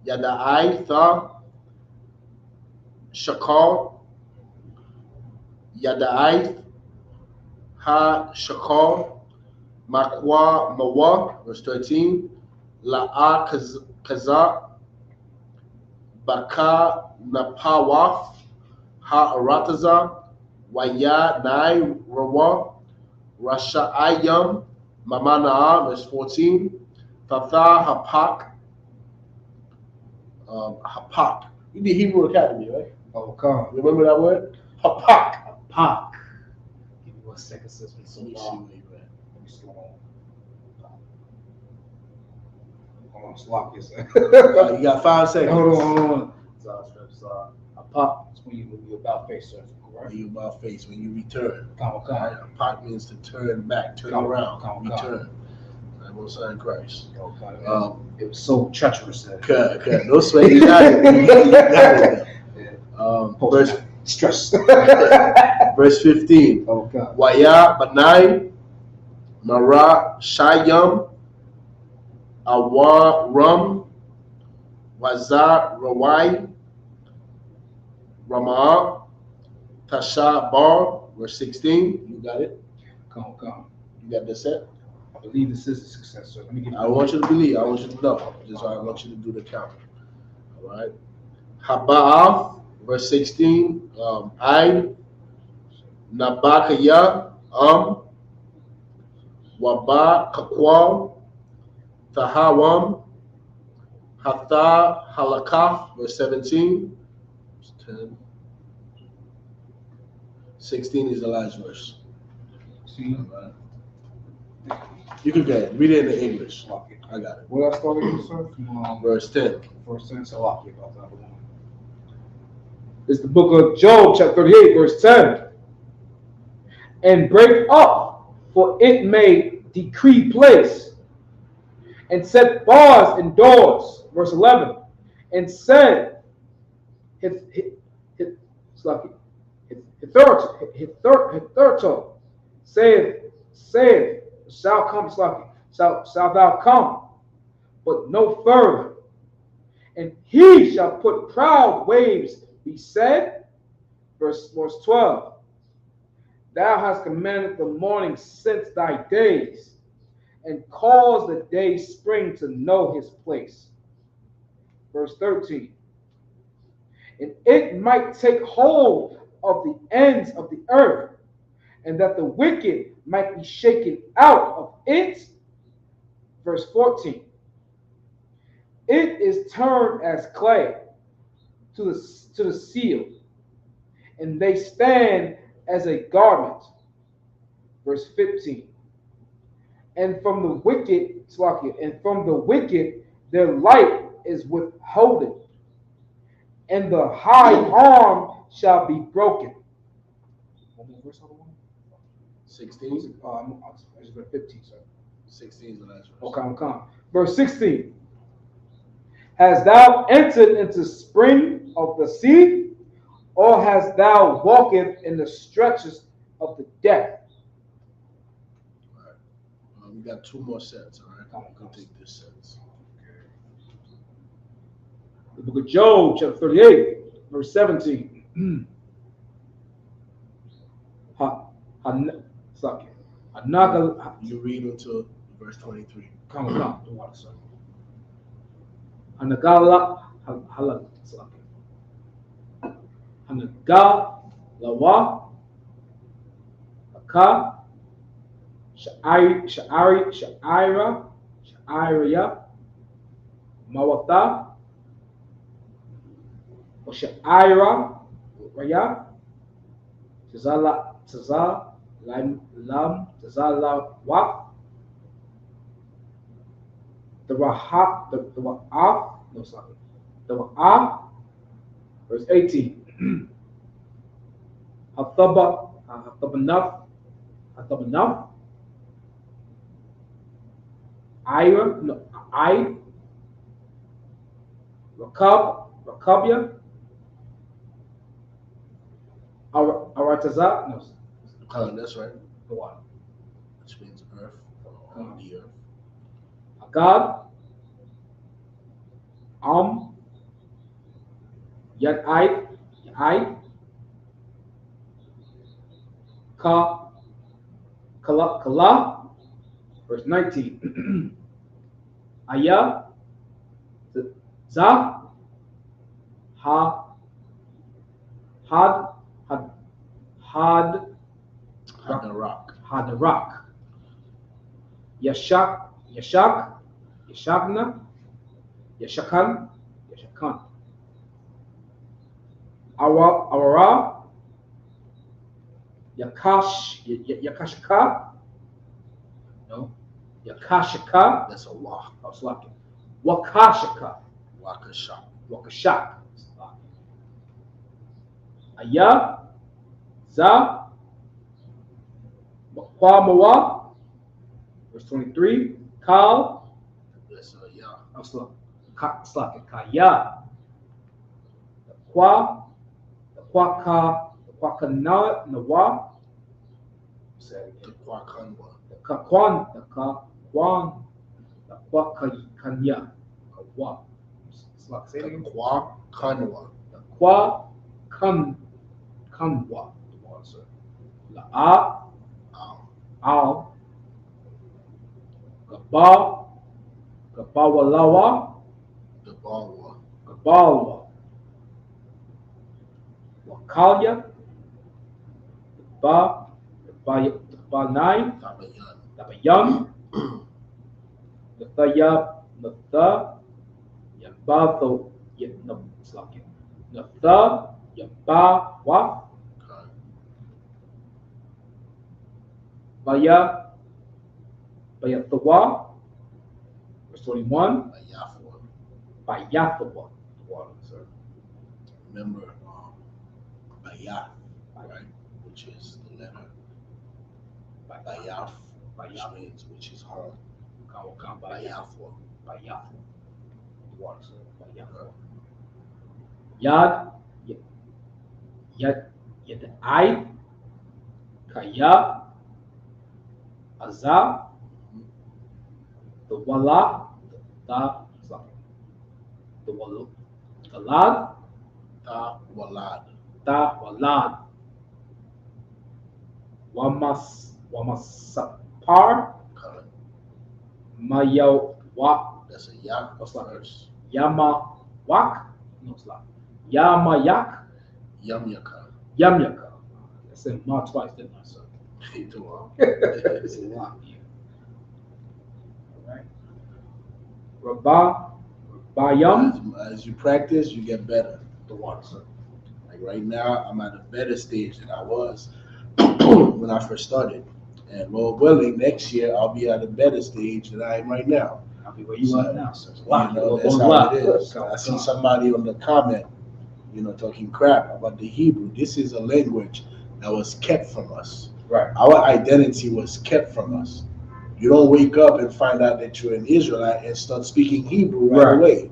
Yada'ai Tha, Shakal, Yada'ai, Ha Shakal, Makwa Mawa, verse 13, La'a Kaza, Baka Napawaf, Ha Arataza, Waya Nai Rawa, Rasha'ayam, Mamana, verse 14, Fatha Hapak, Hapak. You did Hebrew Academy, right? Oh, come. Remember that word? Hapak. Pop. Give me 1 second, since it's so Let me see long. where you at. Let me see what hold on, slop this. You got 5 seconds. Hold on. A pop is when you about face surfing, When correct? you about face, when you return. Come. Right? Hapak means to turn back, turn Come, around, come. return. I'm on sign Christ. Okay. It was so treacherous. Cut. No sweat. You got it. You got it. Verse Stress. verse 15. Oh God. Waya Banai Mara Shayam Awa Ram Waza Rawai Ramah Tasha Bar, verse 16. You got it? Come. You got this set? I believe this is a success, sir. Let me give you. I want you to believe. I want you to know. Just I want you to do the count. All right. Haba'af, verse 16. I Nabakaya Waba Kakwal Tahawam Hatha Halakaf, verse 17. 10. 16 is the last verse. See. All right. You can get it. Read it in English. I got it. Where I started with, sir? Verse 10. First sentence, about that one. It's the book of Job, chapter 38, verse 10. And break up, for it may decree place, and set bars and doors, verse 11. And said, hitherto, saith, shall thou come, but no further. And he shall put proud waves be said, verse 12. Thou hast commanded the morning since thy days, and caused the day spring to know his place. Verse 13. And it might take hold of the ends of the earth, and that the wicked might be shaken out of it. Verse 14. It is turned as clay to the seal, and they stand as a garment. Verse 15. And from the wicked their light is withholden, and the high arm shall be broken. 16. I just read 15, sir. 16 is the last verse. Okay. Verse 16. Hast thou entered into spring of the sea, or hast thou walked in the stretches of the depth? All right. We got 2 more sets, all right? I'll take this sentence. The book of Job, chapter 38, verse 17. You read until verse 23. Come. The water, sir. Hanagala, Hanagalawa, Aka, Sha'ira, Mawata, Sha'ira, Raya, Tazala, Lam, Tazala, Wa, the Wa'af, no, sorry, the Wa'af, verse 18. Hatabanath, Ira, no, I, Rakabya, Arataza, no, That's right. the one. Which means earth, the earth. Agad, Yad I, Ka, Kala, verse 19. Aya, za, ha, had, had, Hadarak. Yashak, Yashagna, Yashakan. Awara, Yakashka, no, Yakashaka. That's a walk. I was lucky. Wakashaka, Wakashak. Aya, za, Kwamawa, verse 23. Kal, That's a ya. I was lucky. Kaya, Kwa, Kwakana, Nawa. Say it The again. Kwakanwa. The Kwakanya, Kawa. Say it The again. Kwakanwa. The Kanwa. The one, sir. La Al. Gabawalawa. The Balwa. Gabalwa. Wakalia. Ba 9. Tabayan. Tabayan. Natha Yabato Natha Yabawa Okay. Bayathawa, verse 21. Bayafwa. Bayathawa, sir. Remember, Bayaf, right? Which is the letter Bayaf, which is home. Bayafwa. Sir. Bayathawa. Yad Kaya Azza the Wala the Walad Walad. Wamasapar Okay. Mayawa. That's a ya What's that? verse. Yamawak. No, it's not. Yamayak. Yamyaka. I said ma twice, didn't I, sir? You do well. It's a lot here. All right. Rabayam. As you practice, you get better. The one, sir. Like right now, I'm at a better stage than I was when I first started. And Lord willing, next year I'll be at a better stage than I am right now. I'll be where you are now, sir. That's how it is. I see somebody on the comment, talking crap about the Hebrew. This is a language that was kept from us. Right. Our identity was kept from us. You don't wake up and find out that you're an Israelite and start speaking Hebrew right away.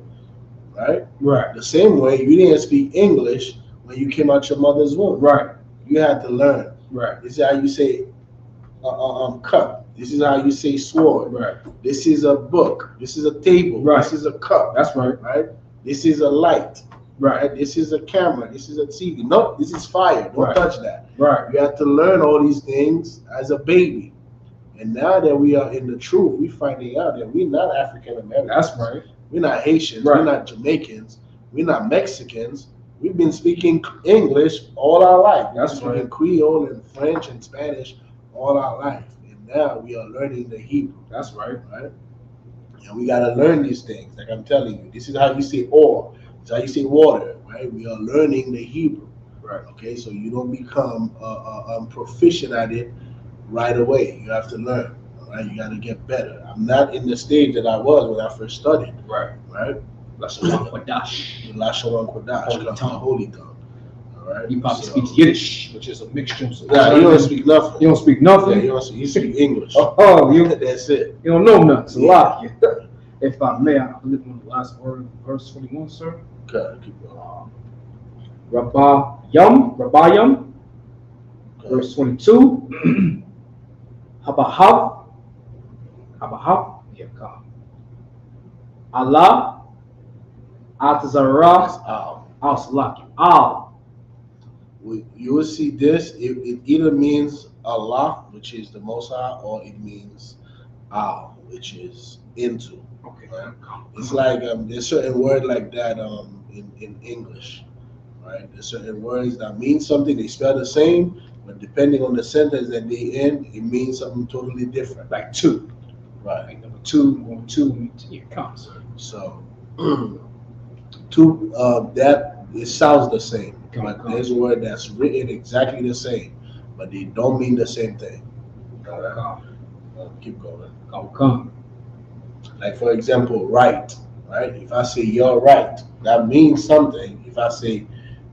Right? Right. The same way you didn't speak English when you came out your mother's womb. Right. You had to learn. Right. This is how you say cup. This is how you say sword. Right. This is a book. This is a table. Right. This is a cup. That's right. Right? This is a light. Right. This is a camera. This is a TV. Nope, this is fire. Don't touch that. Right. You have to learn all these things as a baby. And now that we are in the truth, we're finding out that we're not African Americans. That's right. We're not Haitians. Right. We're not Jamaicans. We're not Mexicans. We've been speaking English all our life. That's We've been speaking right. Creole and French and Spanish all our life. And now we are learning the Hebrew. That's right. Right? And we got to learn these things. Like I'm telling you, this is how you say ore. This is how you say water. Right? We are learning the Hebrew. Right. Okay, so you don't become proficient at it right away. You have to learn. All right, you got to get better. I'm not in the stage that I was when I first studied. Right. Right. Lashon Kodash. Lashon Kodash, Holy the tongue. holy tongue. All right. He probably speaks Yiddish, which is a mixture. Nah, you don't speak nothing. You don't speak Yeah, nothing. you speak English. That's it. You don't know nothing. It's a Yeah. lot. If I may, I believe on the last word, verse 21, sir. Okay, keep going. Rabayam, Okay. verse 22. Habahav, yeah, God. Allah, That's Atazara, Al. Al-Salaki, Al, you will see this. It either means Allah, which is the Most High, or it means al, which is into. Okay. Right? It's like there's certain word like that in English, right? There's certain words that mean something. They spell the same, but depending on the sentence that they end, it means something totally different. Like two. Right. Like number two, or two, here it comes. So two that it sounds the same, but there's a word that's written exactly the same, but they don't mean the same thing. Keep going. Come. Like for example, right. If I say you're right, that means something. If I say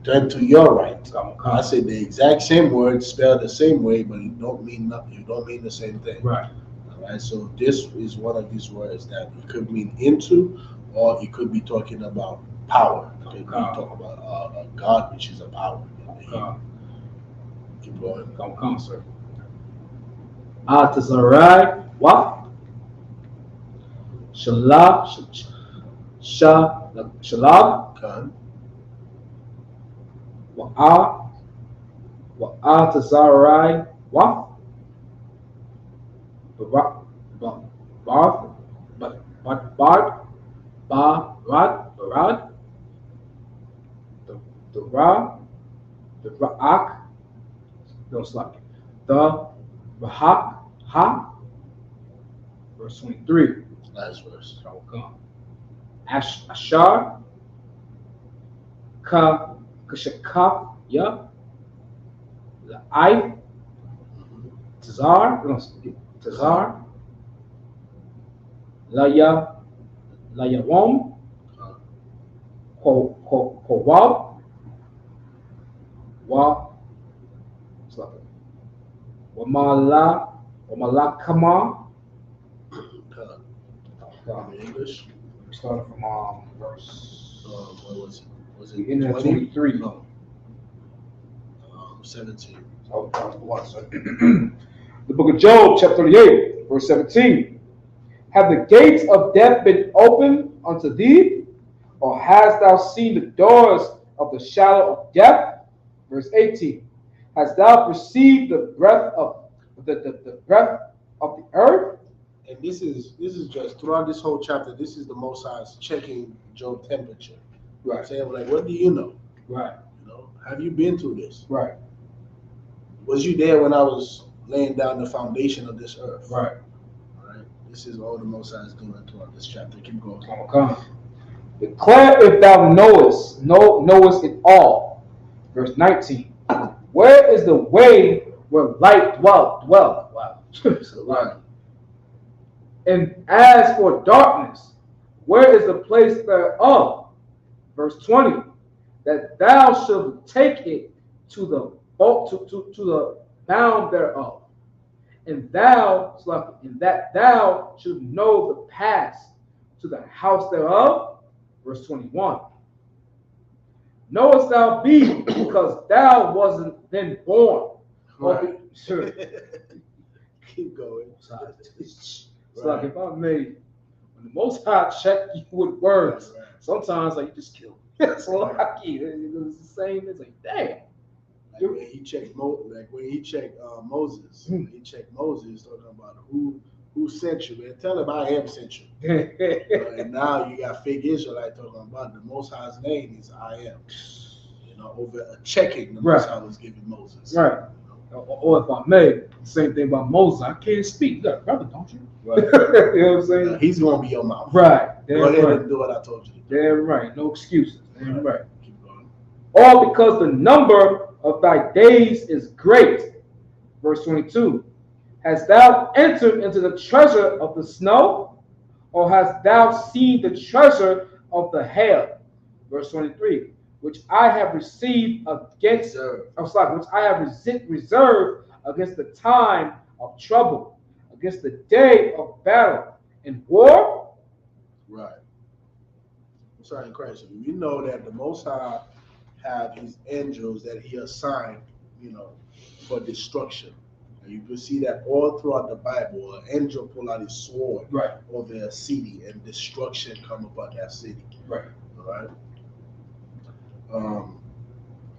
turn to your right, I say the exact same word spelled the same way, but it don't mean nothing. You don't mean the same thing. Right. All right. So this is one of these words that it could mean into, or it could be talking about power. It could be talking about a God, which is a power. Keep going. Come, sir. Atazarai, what? Shalab, Khan. Atazarai, what? Barad, the Ra'ak, no slack. The Rahak, Ha, verse 23. Last verse. Ashar, Kashakaf, Ya, La'ai, Tazar, Layawom, Howab, Wamalakama. In English. We started from verse. What was it? Was it in 23? No. 17. Oh, what? The book of Job, chapter 38, verse 17. Have the gates of death been opened unto thee, or hast thou seen the doors of the shadow of death? Verse 18. Hast thou perceived the breath of the breath of the earth? And this is just throughout this whole chapter. This is the Most High's checking Job's temperature. Right. Saying like, what do you know? Right. Have you been through this? Right. Was you there when I was laying down the foundation of this earth? Right. Right. This is all the Most High is doing throughout this chapter. Keep going. Come. Declare if thou knowest it all. Verse 19. Where is the way where light dwelleth? Wow. Right. And as for darkness, where is the place thereof? Verse 20. That thou shalt take it to the bound thereof, and that thou should know the path to the house thereof. Verse 21. Knowest thou be, because thou wasn't then born. Right. Sure. Keep going. It's like if I made, when the Most High check you with words, sometimes like you just kill. It's lucky. It's the same. It's like, damn. Like when he checked Moses, he checked Moses talking about who sent you, man. Tell him I am sent you. And now you got fake Israelite talking about the Most High's name is I am. Over checking the Most High was giving Moses. Right. Or if I may, the same thing about Moses. I can't speak. You got a brother, don't you? Right. You know what I'm saying? He's gonna be your mouth. Right. Go ahead and do what I told you to do. Damn right. No excuses. Damn right. Keep going. All because the number of thy days is great. Verse 22. Hast thou entered into the treasure of the snow, or hast thou seen the treasure of the hail? Verse 23. Which I have received against, which I have reserved against the time of trouble, against the day of battle and war. Right. I'm sorry, in Christ. We know that the Most High have his angels that he assigned, for destruction. And you can see that all throughout the Bible. An angel pull out his sword over a city, and destruction come upon that city. Right. All right.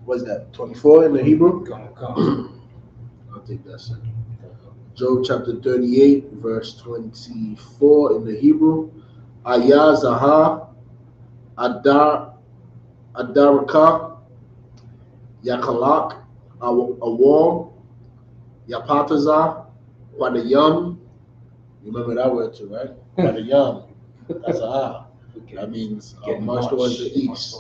What's that? 24 in the Hebrew? Come. I'll take that second. Job chapter 38, verse 24 in the Hebrew. Ayah Zahar Adaraka Yakalak Awam Yapataza Wadayam. You remember that word too, right? Wadayam. That's a That means march towards the east.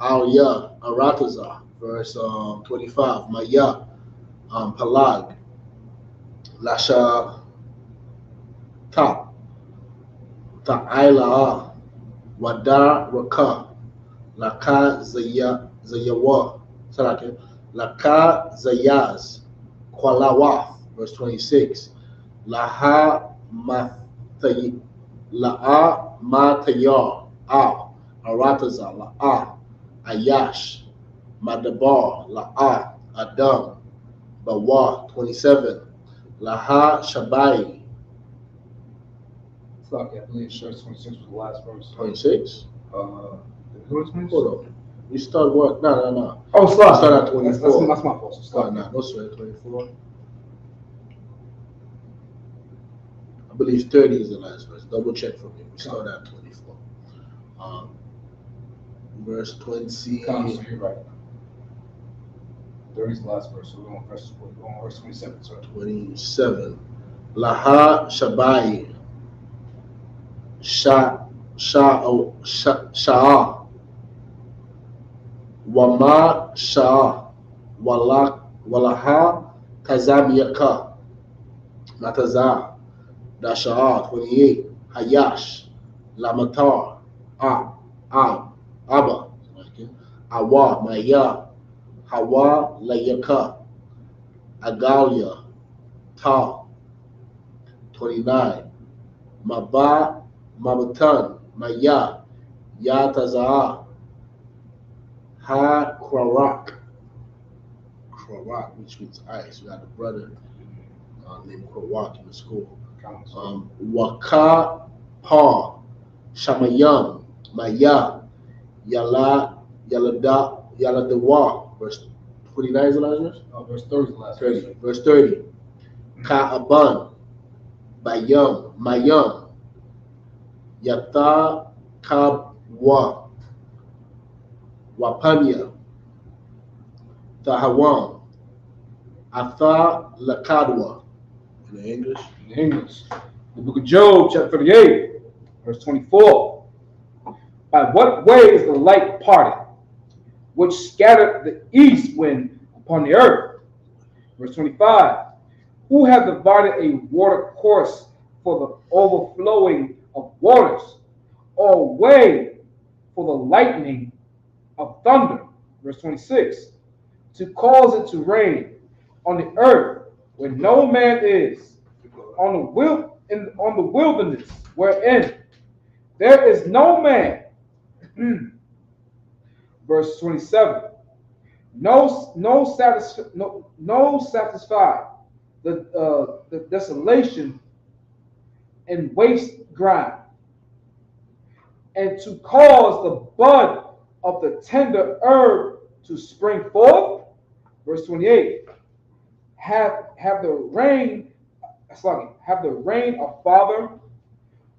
Al Ya Arataza, verse 25. Maya Palag Lasha Ta Ta'ila Wada Raka Laka Zayawa Salake Laka Zayaz Kwalawath, verse 26. Laha Mathayi La'a Matayar Al Arataza La'a Ayash Madabar La'a Adam Bawa 27 Laha Shabai I believe verse 26 was the last verse. 26. Hold on. We start what? No. Oh, start at 24. That's my fault. Start now. No sweat. 24. I believe 30 is the last verse. Double check for me. We start at 24. Verse 20. So you're right. 30 is the last verse. So we're on verse 27. Sorry. 27. Laha Shabai Sha'a Wama Sha'a Walaha Kazamiyaka Mataza Dasha'a 28 Hayash Lamatar Abba Awa Maya Hawa Layaka Agalia Ta 29 Mabatan Maya Yataza Ha Kwarak, which means ice. We had a brother named Kwarak in the school. Waka Pa Shamayam Maya Yaladawa, verse 29 is the last verse? Verse 30 is the last verse. Verse 30. Ka'aban Mayam Yata Kabwa Wapanya Tahawam Atha Lakadwa. In the English? In English. The book of Job, chapter 38, verse 24. By what way is the light parted, which scattered the east wind upon the earth? Verse 25. Who hath divided a water course for the overflowing of waters, or way for the lightning of thunder? Verse 26. To cause it to rain on the earth where no man is, on the wilderness wherein there is no man. Verse 27. No satisfy the desolation and waste ground, and to cause the bud of the tender herb to spring forth. Verse 28. Have the rain a father,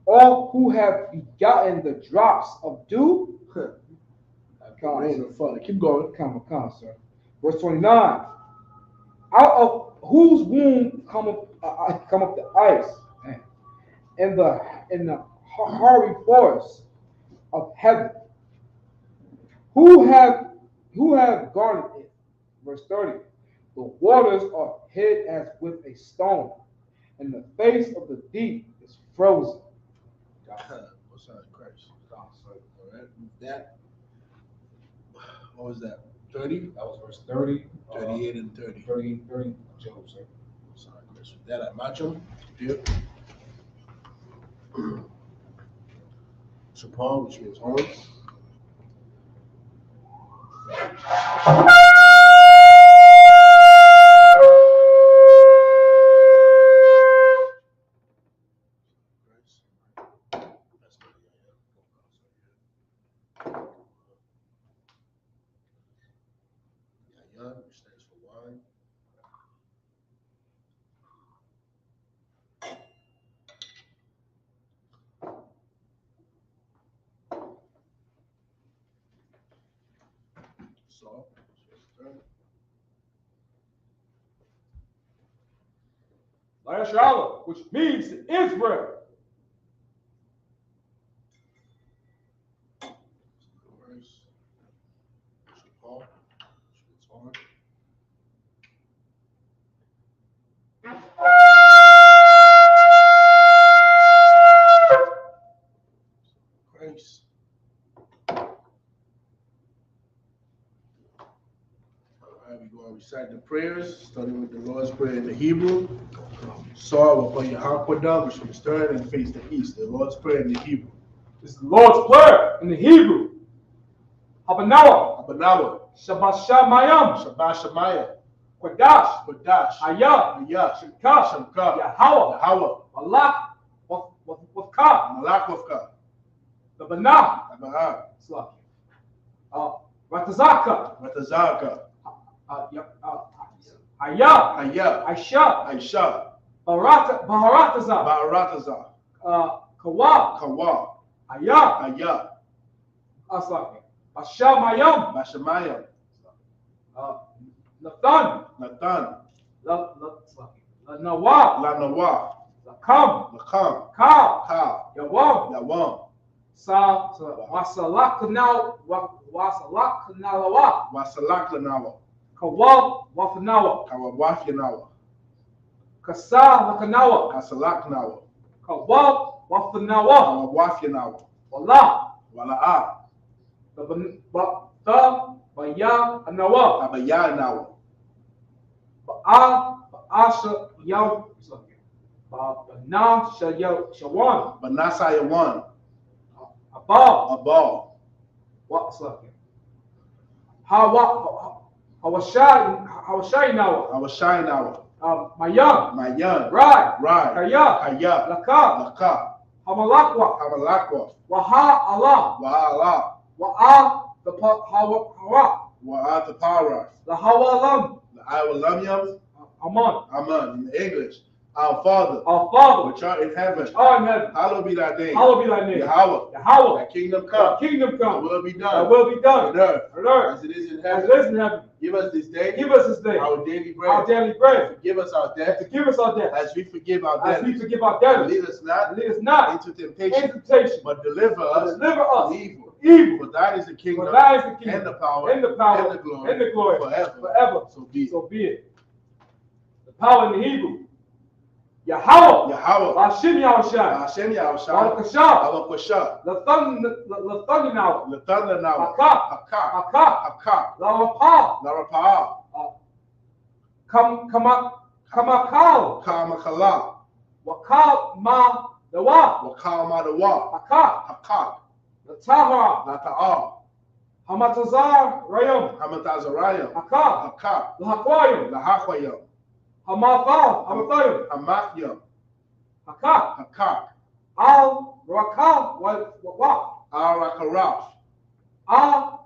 all who have begotten the drops of dew? Rain of father. Keep going. Come, sir. Verse 29. Out of whose womb come up the ice, in the hoary forest of heaven? Who have guarded it? Verse 30. The waters are hid as with a stone, and the face of the deep is frozen. What's up, Christ? All right. That. What was that? 30? That was verse 30. 38 and 30. 30 Job, sir. Sorry, Chris. That at Macho? Yep. Chapal, which means horn. Yan, which stands for wine. Salt. Layashala, which means Israel. Rice. Paul. Christ. Alright, we're going to recite the prayers, starting with the Lord's Prayer in the Hebrew. Saw upon your Hakwadah, which was turned and face the east. The Lord's Prayer in the Hebrew. This is the Lord's Prayer in the Hebrew. Habanawa. Abanawa. Shabbat Shamayam. Shabbat Shemaya. Quadash. Kodash. Hayah. Hayah. Shemka. Shemka. Yahweh. Yahweh. Malak. Wafka. Malakwavka. The Banah. Abaha. Ratazaka. Ratazaka. Hayah. Hayah. Aisha. Aisha. Baharataza. Baharataza. Kawa. Kawa. Hayah. Hayah. Bashamayam. Bashamayam. Nathan. Nathan. Nawa. Lanawa. Lakam. Lakam. Ka. Ka. Yawam. Yawam. Wasalaknalawa. Wasalakanawa. Kawab wafanawa. Kawawafyanawa. Kasa lakanawa. Kasalaknawa. Kawab wafanawa. Kawawafyanawa. Wala. Wala'a. Baya anawa. Abayanawa. Asha yaw. Bana shawan. Banasayawan. Abal. Abal. What's that? Hawashaynawa. Awashayanawa. Mayan. Mayan. Right. Right. Kaya. Kaya. Laka. Laka. Hamalakwa. Hamalakwa. Waha Allah. Wa'ala. Wa'a the hawa. Wa'atapara. The hawalam. The Iwalamyam. Aman. Aman. In English. Our Father. Our Father. Which art in heaven. Which art in heaven. Hallowed be thy name. Hallowed be thy name. Yahweh. Yahweh. Thy kingdom Thy come. kingdom Thy come. will be Thy done. will be done. On earth. On earth. As it is in As heaven. it is in heaven. Give us this day. Give us this day Our daily bread. our daily bread. Forgive us our debt. Forgive us our debts. As we forgive our As we debtors. forgive our And debtors. lead us not Lead us not into temptation. into temptation, But deliver us deliver us from evil. from evil. For thine is the kingdom. For thine is the kingdom, And the power. and the power, And the glory. and the glory, Forever. forever. So be it. So be it. The power in the Hebrew. Yahweh. Yahweh. Hashem Yahushai. Hashem Yahushai. Barakashah. Alakwasha. Lathaninawa. Lathananawa. Hakah. Hakah. Hakah. Hakah. Larapah. Larapa'ah. Kamakal. Kamakala. Wakal ma dawa. Wakalmadawa. Hakah. Hakah. Latahara. Lata'ah. Hamatazar Rayam. Hamatazarayam. Hakah. Hakah. Lahakwayim. Lahachwayam. Hamathal. Hamathayim. Hamathyam. Hakah. Hakah. Al Rakal. Wa. Arakaraf. Al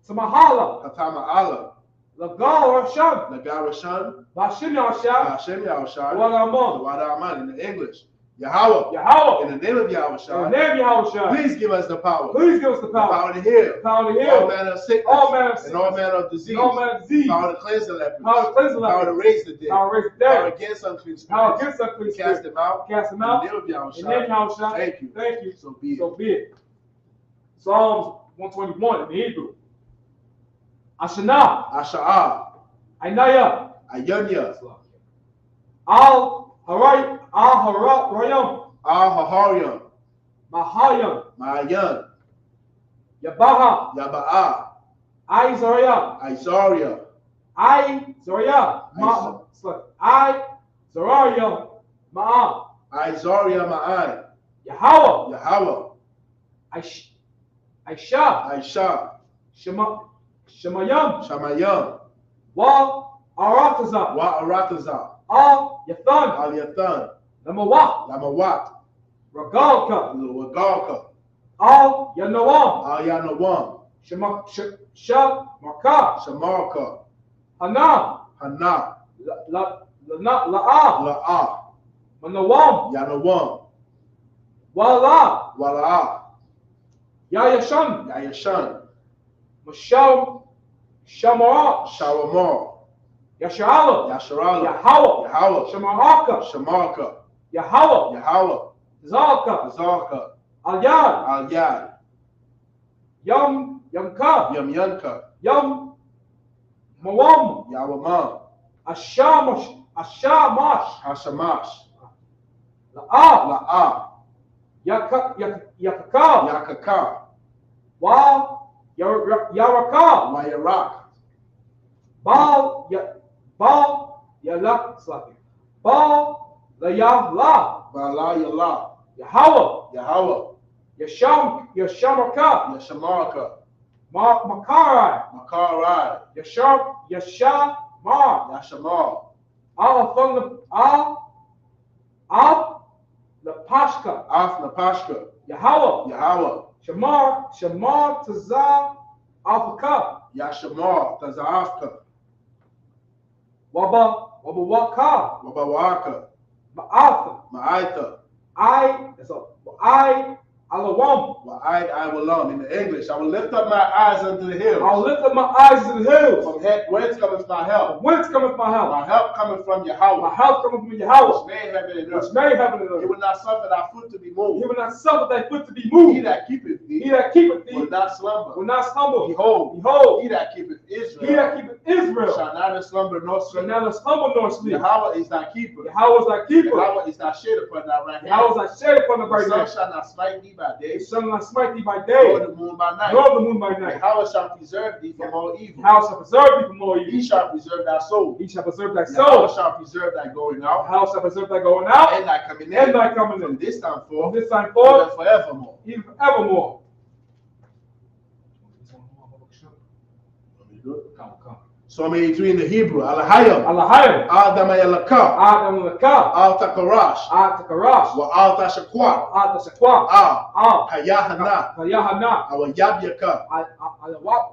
Samahala. Hatama'ala. Lagal Rasham. Nagarashan. Bashin Yasham. Hashem Yahushai. Wadaman. Wadaman. In the English. Yahweh. Yahweh. In the name of In the Yahushai. name of Yahushua. Please give us the power. Please give us the The power. power to heal. Power to All heal. manner of sickness. All manner of And all sickness. manner of disease. No man of disease. Power to cleanse the lepers. Power to cleanse the Power to lepers. raise the dead. Power to raise the Power dead. against unclean Power spirits. against unclean Cast spirits. them out. Cast them In out. the name of In the name of Yahushua. Yahushua. Thank you. Thank you. So be it. So be it. Psalms 121 in the Hebrew. Ashanah. Asha'ah. Ainaya. Ayanya. Al Harayam. Al-Haharyam. Mahayam. Ma'ayan. Yabaha. Yaba'ah. Izariah. Isariah. Izariah. Izariah. Ma'a. Isariah Ma'ai. Yahweh. Yahweh. Aisha. Aisha. Shemayam. Shamayam. Wa Aratazah. Wa'aratazah. Al Yathan. Al-Yathan. Lamawat. Lamawat. Ragalka. Wagalka. Al Yanawam. Al-Yanawam. Shamarka. Shamarka. Hana. Hana. La'a. La'a. Manawam. Yanawam. Wala. Wala'a. Yayashan. Yayashan. Masham. Shamara. Shawamar. Yasharala. Yasharala. Yahawa. Yahawa. Shamaraka. Shamarka. Yahawa. Yahawa. Zalka. Azarka. Alyad. Al-Yad. Yamka. Yamyanka. Yam Mawam. Yawamam. Ashamash. Hashamash. La'a. La'a. Yakaka. Yakaka. Wa Yaraka. Wayarak. Ba Yalak. Ba Layahla. Bala Yala. Yahawa. Yahawa. Yashamaka. Yashamarka. Makarai. Makarai. Yashamar. Yashamar. The Pashka. Af Napashka. Yahawa. Yahawa. Shamar Taza Alpaka. Yashamar. Tazaafka. Waba Waka. Wabawaka. Ma'atha. Ma'aita. I Alawam. I will in the English. I will lift up my eyes unto the hills. I'll lift up my eyes to the hills. From whence cometh my help? Whence cometh my help? My help cometh from Yahweh. My help cometh from Yahweh, Which made heaven and earth. which made heaven and He earth. will not suffer thy foot to be moved. He will not suffer thy foot to be He moved. that keepeth He thee that keepeth thee will not slumber. will not stumble. Behold, Behold, he that keepeth Israel he that keepeth Israel shall neither slumber nor shall sleep. neither stumble nor sleep. Yahweh is thy keeper. Yahweh is thy keeper. Yahweh is thy shade upon thy right hand. Yahweh is thy shade upon the The right sun hand. shall not smite thee by day, The sun will not smite thee by nor day, the moon by night. nor the moon by night. Yahweh shall preserve thee from all evil. Yahweh shall preserve thee from all He evil. shall preserve thy soul. He shall preserve thy Yahweh soul. shall preserve thy going out Yahweh shall preserve thy going out and thy coming and in thy coming from in. this time From forth this time and forth, forevermore. even forevermore. Psalm 83 in the Hebrew. Alahayim. Alahayim. Adam Yalaka. Adam Laka. Al Takarash. Atakarash. Wa Al Tashakwa. Atasakwa. Al Hayahana. Kayahana. Our Yabyaka. Alawat.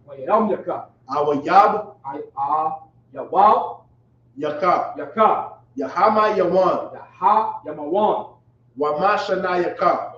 Wayam Yaka. Our Yab Yawal. Yaka. Yaka. Yahama Yawan. Yaha. Yamawan. Wamashana Yaka.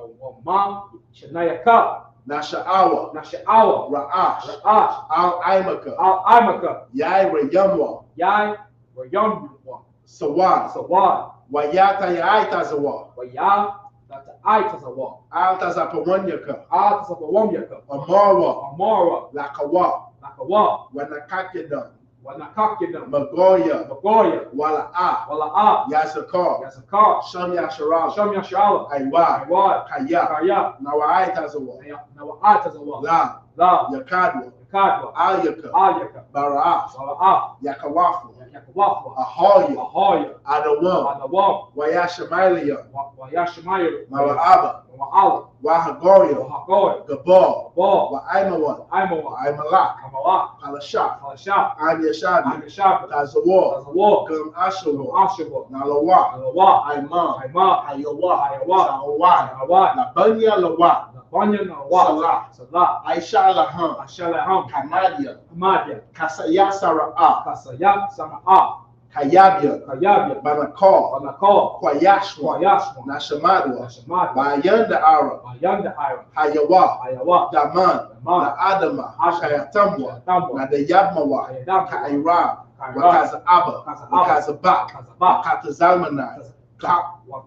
Wama. Shanayaka. Nasha'awa. Nasha'awa. Ra'ash. Ra'ash. Al Aimaka. Al Imaka. Yaira Yamwa. Yai. Wayam Yamwa. Sawan. Sawad. Wayata Yaita Zawa. Waya. That's Itazawa. Al Tazapawanyaka. Atasapawam Yaka. Amarwa. Amara. Lakawa. Nakawa. Wanakakidam. Wanakakidam. Magoya. Magoya. Wala'a. Wala'a. Yasakar. Yasakar. Sham Yasharal. Sham Yashala. Aiwa. Iwad. Kaya. Kaya. Nawaita Zawa. Nawa'atazawa. La. La. Yakadwa. Yakadwa. Alyaka. Alyaka. Bara'af. Wala'a. Yakawafu. Yakawafwa. Ahoya. Ahoya. Adawam. Adawam. Wayashamalia. Wayashimayu. Mawa'aba. Wa'ala. Wahagoya. Wahagoy. Gabal. Ball. Wa'aimawan. Imawa. Aimalak. Kamala. Palashak. Palashah. Anyashadi. Anishab. Tazawar. Tazawar. Gum Ashawa. Ashaba. Nalawa. Alawa. Aiman. Aima. Hayawa. Hayawa. Sawai. Awad. Labanya Lawa. Banya Nawa. Salah. Salah. Aisha Laham. Ashalaham. Kamadia. Hamadya. Kasayasara'a. Kasayam. Sama'a. Kayabia. Kayabya. Banakal. Banakal. Kwayashwa. Kwayashwa. Nashamadwa. Nashamad. Bayanda Ara. Bayanda Ira. Hayawa. Ayawa. Daman. Daman. Na Adama. Shayatambwa. Tambwa. Na Dayabmawa. Ayadam. Kaira. Kaira. Wakaza Abba. Wakaza Wakaza Bak. Kazabak. Katazalmanai.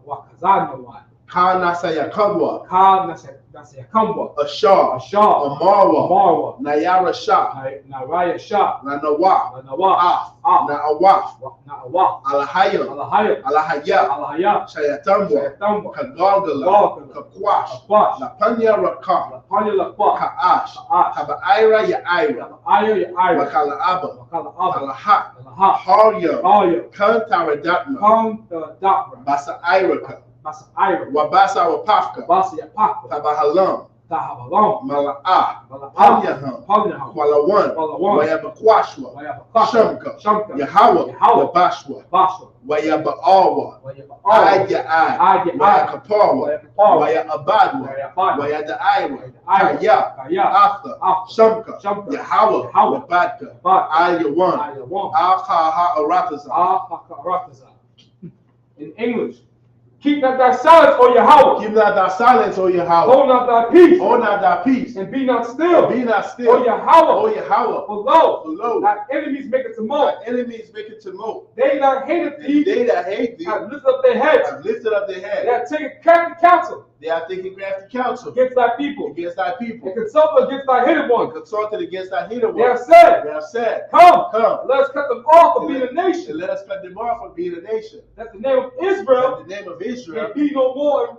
Wakazanya wa. Ka Nasayakabwa. Ka Nasayakambwa. Ashar. Ashar. Amarwa. Marwa. Nayara Shah. Naraya Shah. Na Nawa. Nawa. Af. Ah. Na Awaf. Nawa. Alahayim. Alahaya. Alahaya. Alahaya. Shayatambwa. Tambwa. Kagalgala. Galgala. Kakwash. Akwash. Lapanya Rakam. Lapanya Lakwa. Ka'ash. Ka'ash. Tabaira Ya'ira. Aya ya Ira. Wakala Abba. Wakala Abba. Alaha. Alaha. Harya. Aya. Kantara Datma. Kong Dakra. Basa Iraka. Basa Ira. Wabasa Wapafka. Basa ya Pakwa. Tabahalam. Tahabalon, Mala'ah, Mala'ah, Palyaham, Palyaham, Kwalawan, Kwalawan, Wayabakwashwa, Wayabakasha, Shamka, Shamka, Yahweh, Yahweh, Yabashwa, Bashwa, Wayaba'awa, Wayaba'awa, Aya'ai, Wayakapawa, Wayabadwa, Wayadaiwa, Kaya, After, Shamka, Yahweh, Wabadka, Ayawan, Akaha Arataza. In English, keep not thy silence, O Yahweh. Keep not thy silence, O Yahweh. Hold not thy peace. Hold not thy peace. And be not still. Be not still. O Yahweh. O Yahweh. For lo, thy enemies make it to mold. Thy enemies make it to mold. They that hated thee. They that hate thee. Have lifted up their heads. Have lifted up their heads. They have taken crafty counsel. They are taking crafty counsel against thy people. Against thy people. And consulted against thy hidden ones. And consulted against thy hidden ones. They have said. They have said. Come. Let us cut them off from being a nation. And let us cut them off from being a nation. That the name of Israel. That the name of Israel. May be no more.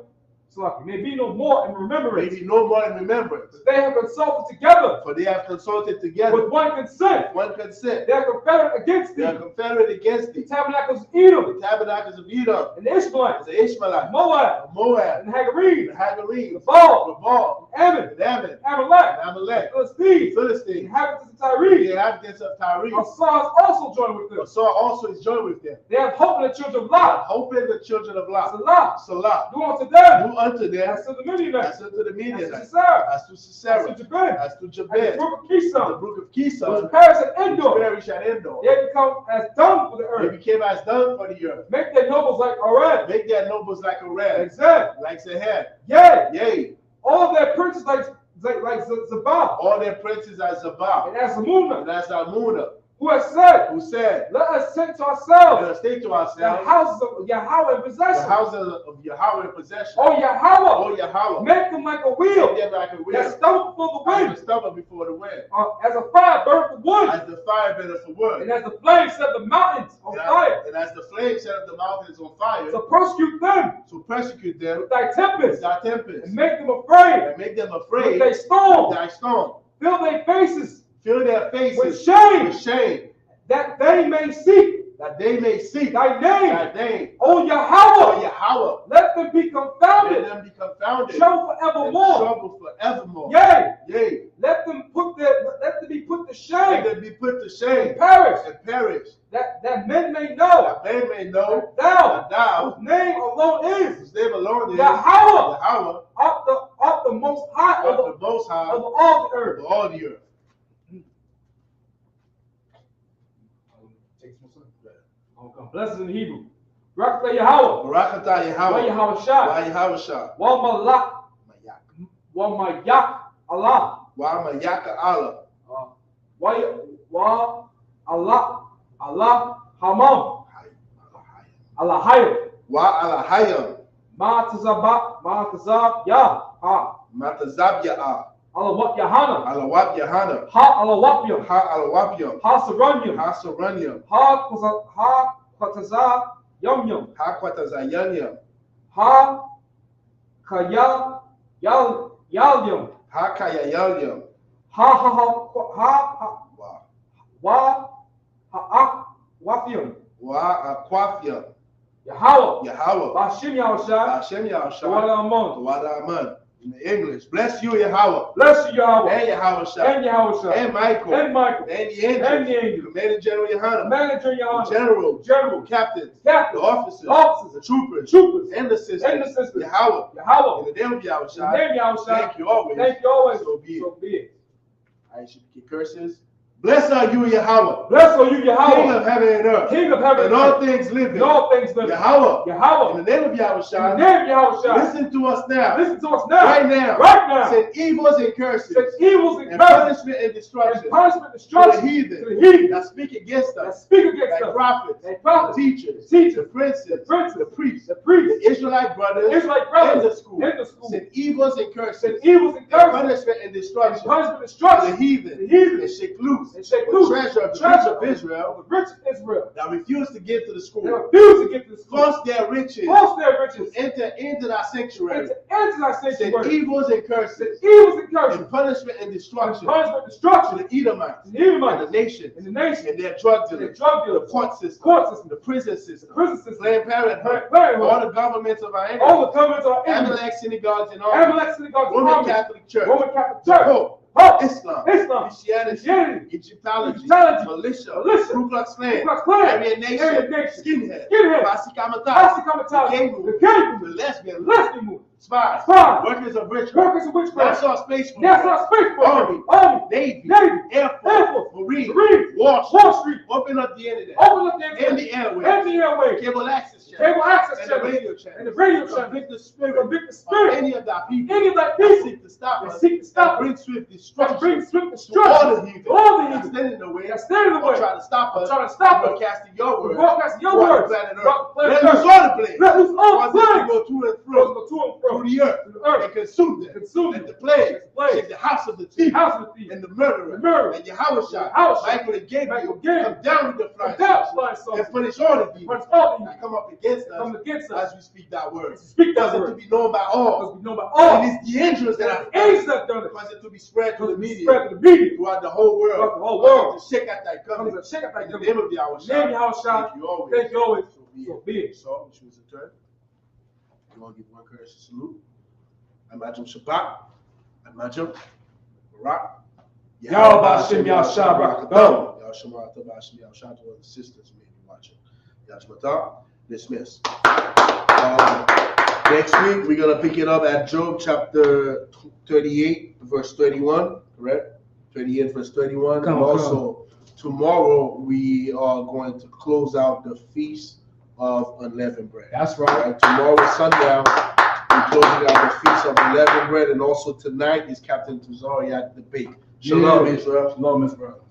May be no more in remembrance. May be no more in remembrance. They have consulted together. For they have consulted together. With one consent. One consent. They are confederate against thee. They are confederate against thee. The tabernacles of Edom. The tabernacles of Edom. And the Ishmaelites. The Ishmaelites. Moab. Moab. And the Hagarenes. The Hagarenes. The Baal. The Baal. Ammon. And Ammon. Amalek. And Amalek. The Philistines. The Philistines. The inhabitants of Tyre. The inhabitants of Tyre. Saul also joined with them. Saul also is joined with them. They have hope in the children of Lot. Hope in the children of Lot. Salah. Do unto them. Do unto them. As to the Midianites. As to the Midianites. As to Sisera. As to Jabin. As to Jabin. The brook of Kishon. The brook of Kishon. Which perish at Endor. Perish at Endor. They become as dung for the earth. They became as dung for the earth. Make their nobles like Arad. Make their nobles like Arad. Like Zeb. Like Zahab. Yea. All their princes like Zabah. All their princes are Zabah. And as Amunah. And as Amunah. Who said, let us take to ourselves, the houses of Yahweh in possession. The houses of Yahweh in possession. Oh Yahweh, make them like a wheel, that stumble before the wind. As a fire burneth for wood. As the fire burneth for wood. And as the flame set the mountains on fire. And as the flame set the mountains on fire. To persecute them. With thy tempest. And make them afraid. With thy storm. Fill their faces. With shame. That they may seek. Thy name. O Yahweh. Let them be confounded. Trouble forevermore. Yea. Let them be put to shame. Perish. That men may know. That thou, whose name alone is. Yahweh. Art the most high of all the earth. Blessed in Hebrew. Barakatah Yahweh. Wa Yahweh Shai. Wa Malak. Wa Mayak Allah. Wa Allah Hamam. Allah Hayam. Wa Allah Hayam. Ma Tazab Ya. Matazab Ya'ah. Alawat Yahana. Ha Alawapyam. Ha Saranyam. Ha Kwatazab Yamyam. Ha Kaya Yalyam. Ha Wafyam. Yahweh. Bashim Yahushai. Wada Aman. In the English, bless you, Yahweh. Bless you, Yahweh. And Yahweh Shai. And Michael. And the angels. Commander General Yohana. General. Captains. The officers. The troopers. And the sisters. Yahweh. In the name of Yahweh Shai. Thank you always. So be it. Isupk curses. Blessed are you, Yahweh. King of heaven and earth. And all things living. Yahweh. In the name of Yahweh Shai. Listen to us now. Right now. Send evils and curses. And punishment and destruction. To the heathen. That speak against us. Like prophets. Teachers. The princes. The priests. The Israelite brothers. In the school. Send evils and curses. And punishment and destruction. To the heathen. And shake loose. loose the treasure of the rich of Israel, the rich of Israel, that refused to give to the they school, refuse to give to the school, forced their riches, to enter into thy sanctuary, enter thy sent sanctuary, evils and curses, evils and curses, and punishment and destruction punishment, to destruction, the Edomites, to the Edomites, and the nations, and the nation, and their drug and their dealers, drug the dealers, court system, the prison system, prison Planned Parenthood, Parenthood, all the governments of our all enemies, the governments of our enemies, Amalek synagogues and armies, Amalek synagogues, Roman armies, Catholic Church, Roman Catholic Church, Pope, Pope, Islam, Islam, Christianity, Christianity, Egyptology, Egyptology, militia, militia, Ku Klux Klan, Ku Klux Klan, Aryan Nation, Aryan Nation, Skinhead, Skinhead, Pasikamataz, Pasikamataz, the gay the movement, gay the movement, lesbian, lesbian movement, spies, spies, workers of witchcraft, workers of witchcraft, NASA space force, NASA space force, Army, Navy, Navy, Air Air Force, Force, Marines, Marines, Wall Street, open up the internet, open up the internet, and the airwaves, and the airwaves, cable access channel, cable access and the channels, radio channel, and the radio channel, convict the spirit, convict the spirit, of any of thy people, any of thy that people, seek to stop that us, seek to stop and bring swift that destruction bring swift to destruction, all the heathen, all the that heathen, stand in the way, that stand in the or way, try to stop us, trying to stop us, broadcasting your word, broadcasting your throughout words, the planet throughout the Earth. planet Let loose Earth. all the blaze, Let loose all the cause them to plagues, go to and through through the earth, and consume them. Let the plague shake the house of the thief, and the murderer, and Yahushua, Michael and Gabriel, come down with the flying saucers, and punish all the demons that come up against us as we speak that word. Cause it to be known by all. And it is the angels that have done it. Cause it to be spread to the media throughout the whole world. To shake at thy coming. In the name of Yahushua. Thank you always. So be it. So, which was the turn. You want to give one courteous salute? Imagine Shabbat. Imagine Barak. Yahweh Hashem Yahshua Barakadon. Yahshua Tabashim Yahshua to all the sisters who may be watching. Yahshua dismiss. Next week, we're going to pick it up at Job chapter 38, verse 31, correct? 38, verse 31. And also, tomorrow, we are going to close out the Feast of Unleavened Bread. That's right. Tomorrow, sundown, we're closing out the Feast of Unleavened Bread. And also tonight is Captain Tazariak debate. Shalom, Israel. Shalom, Israel.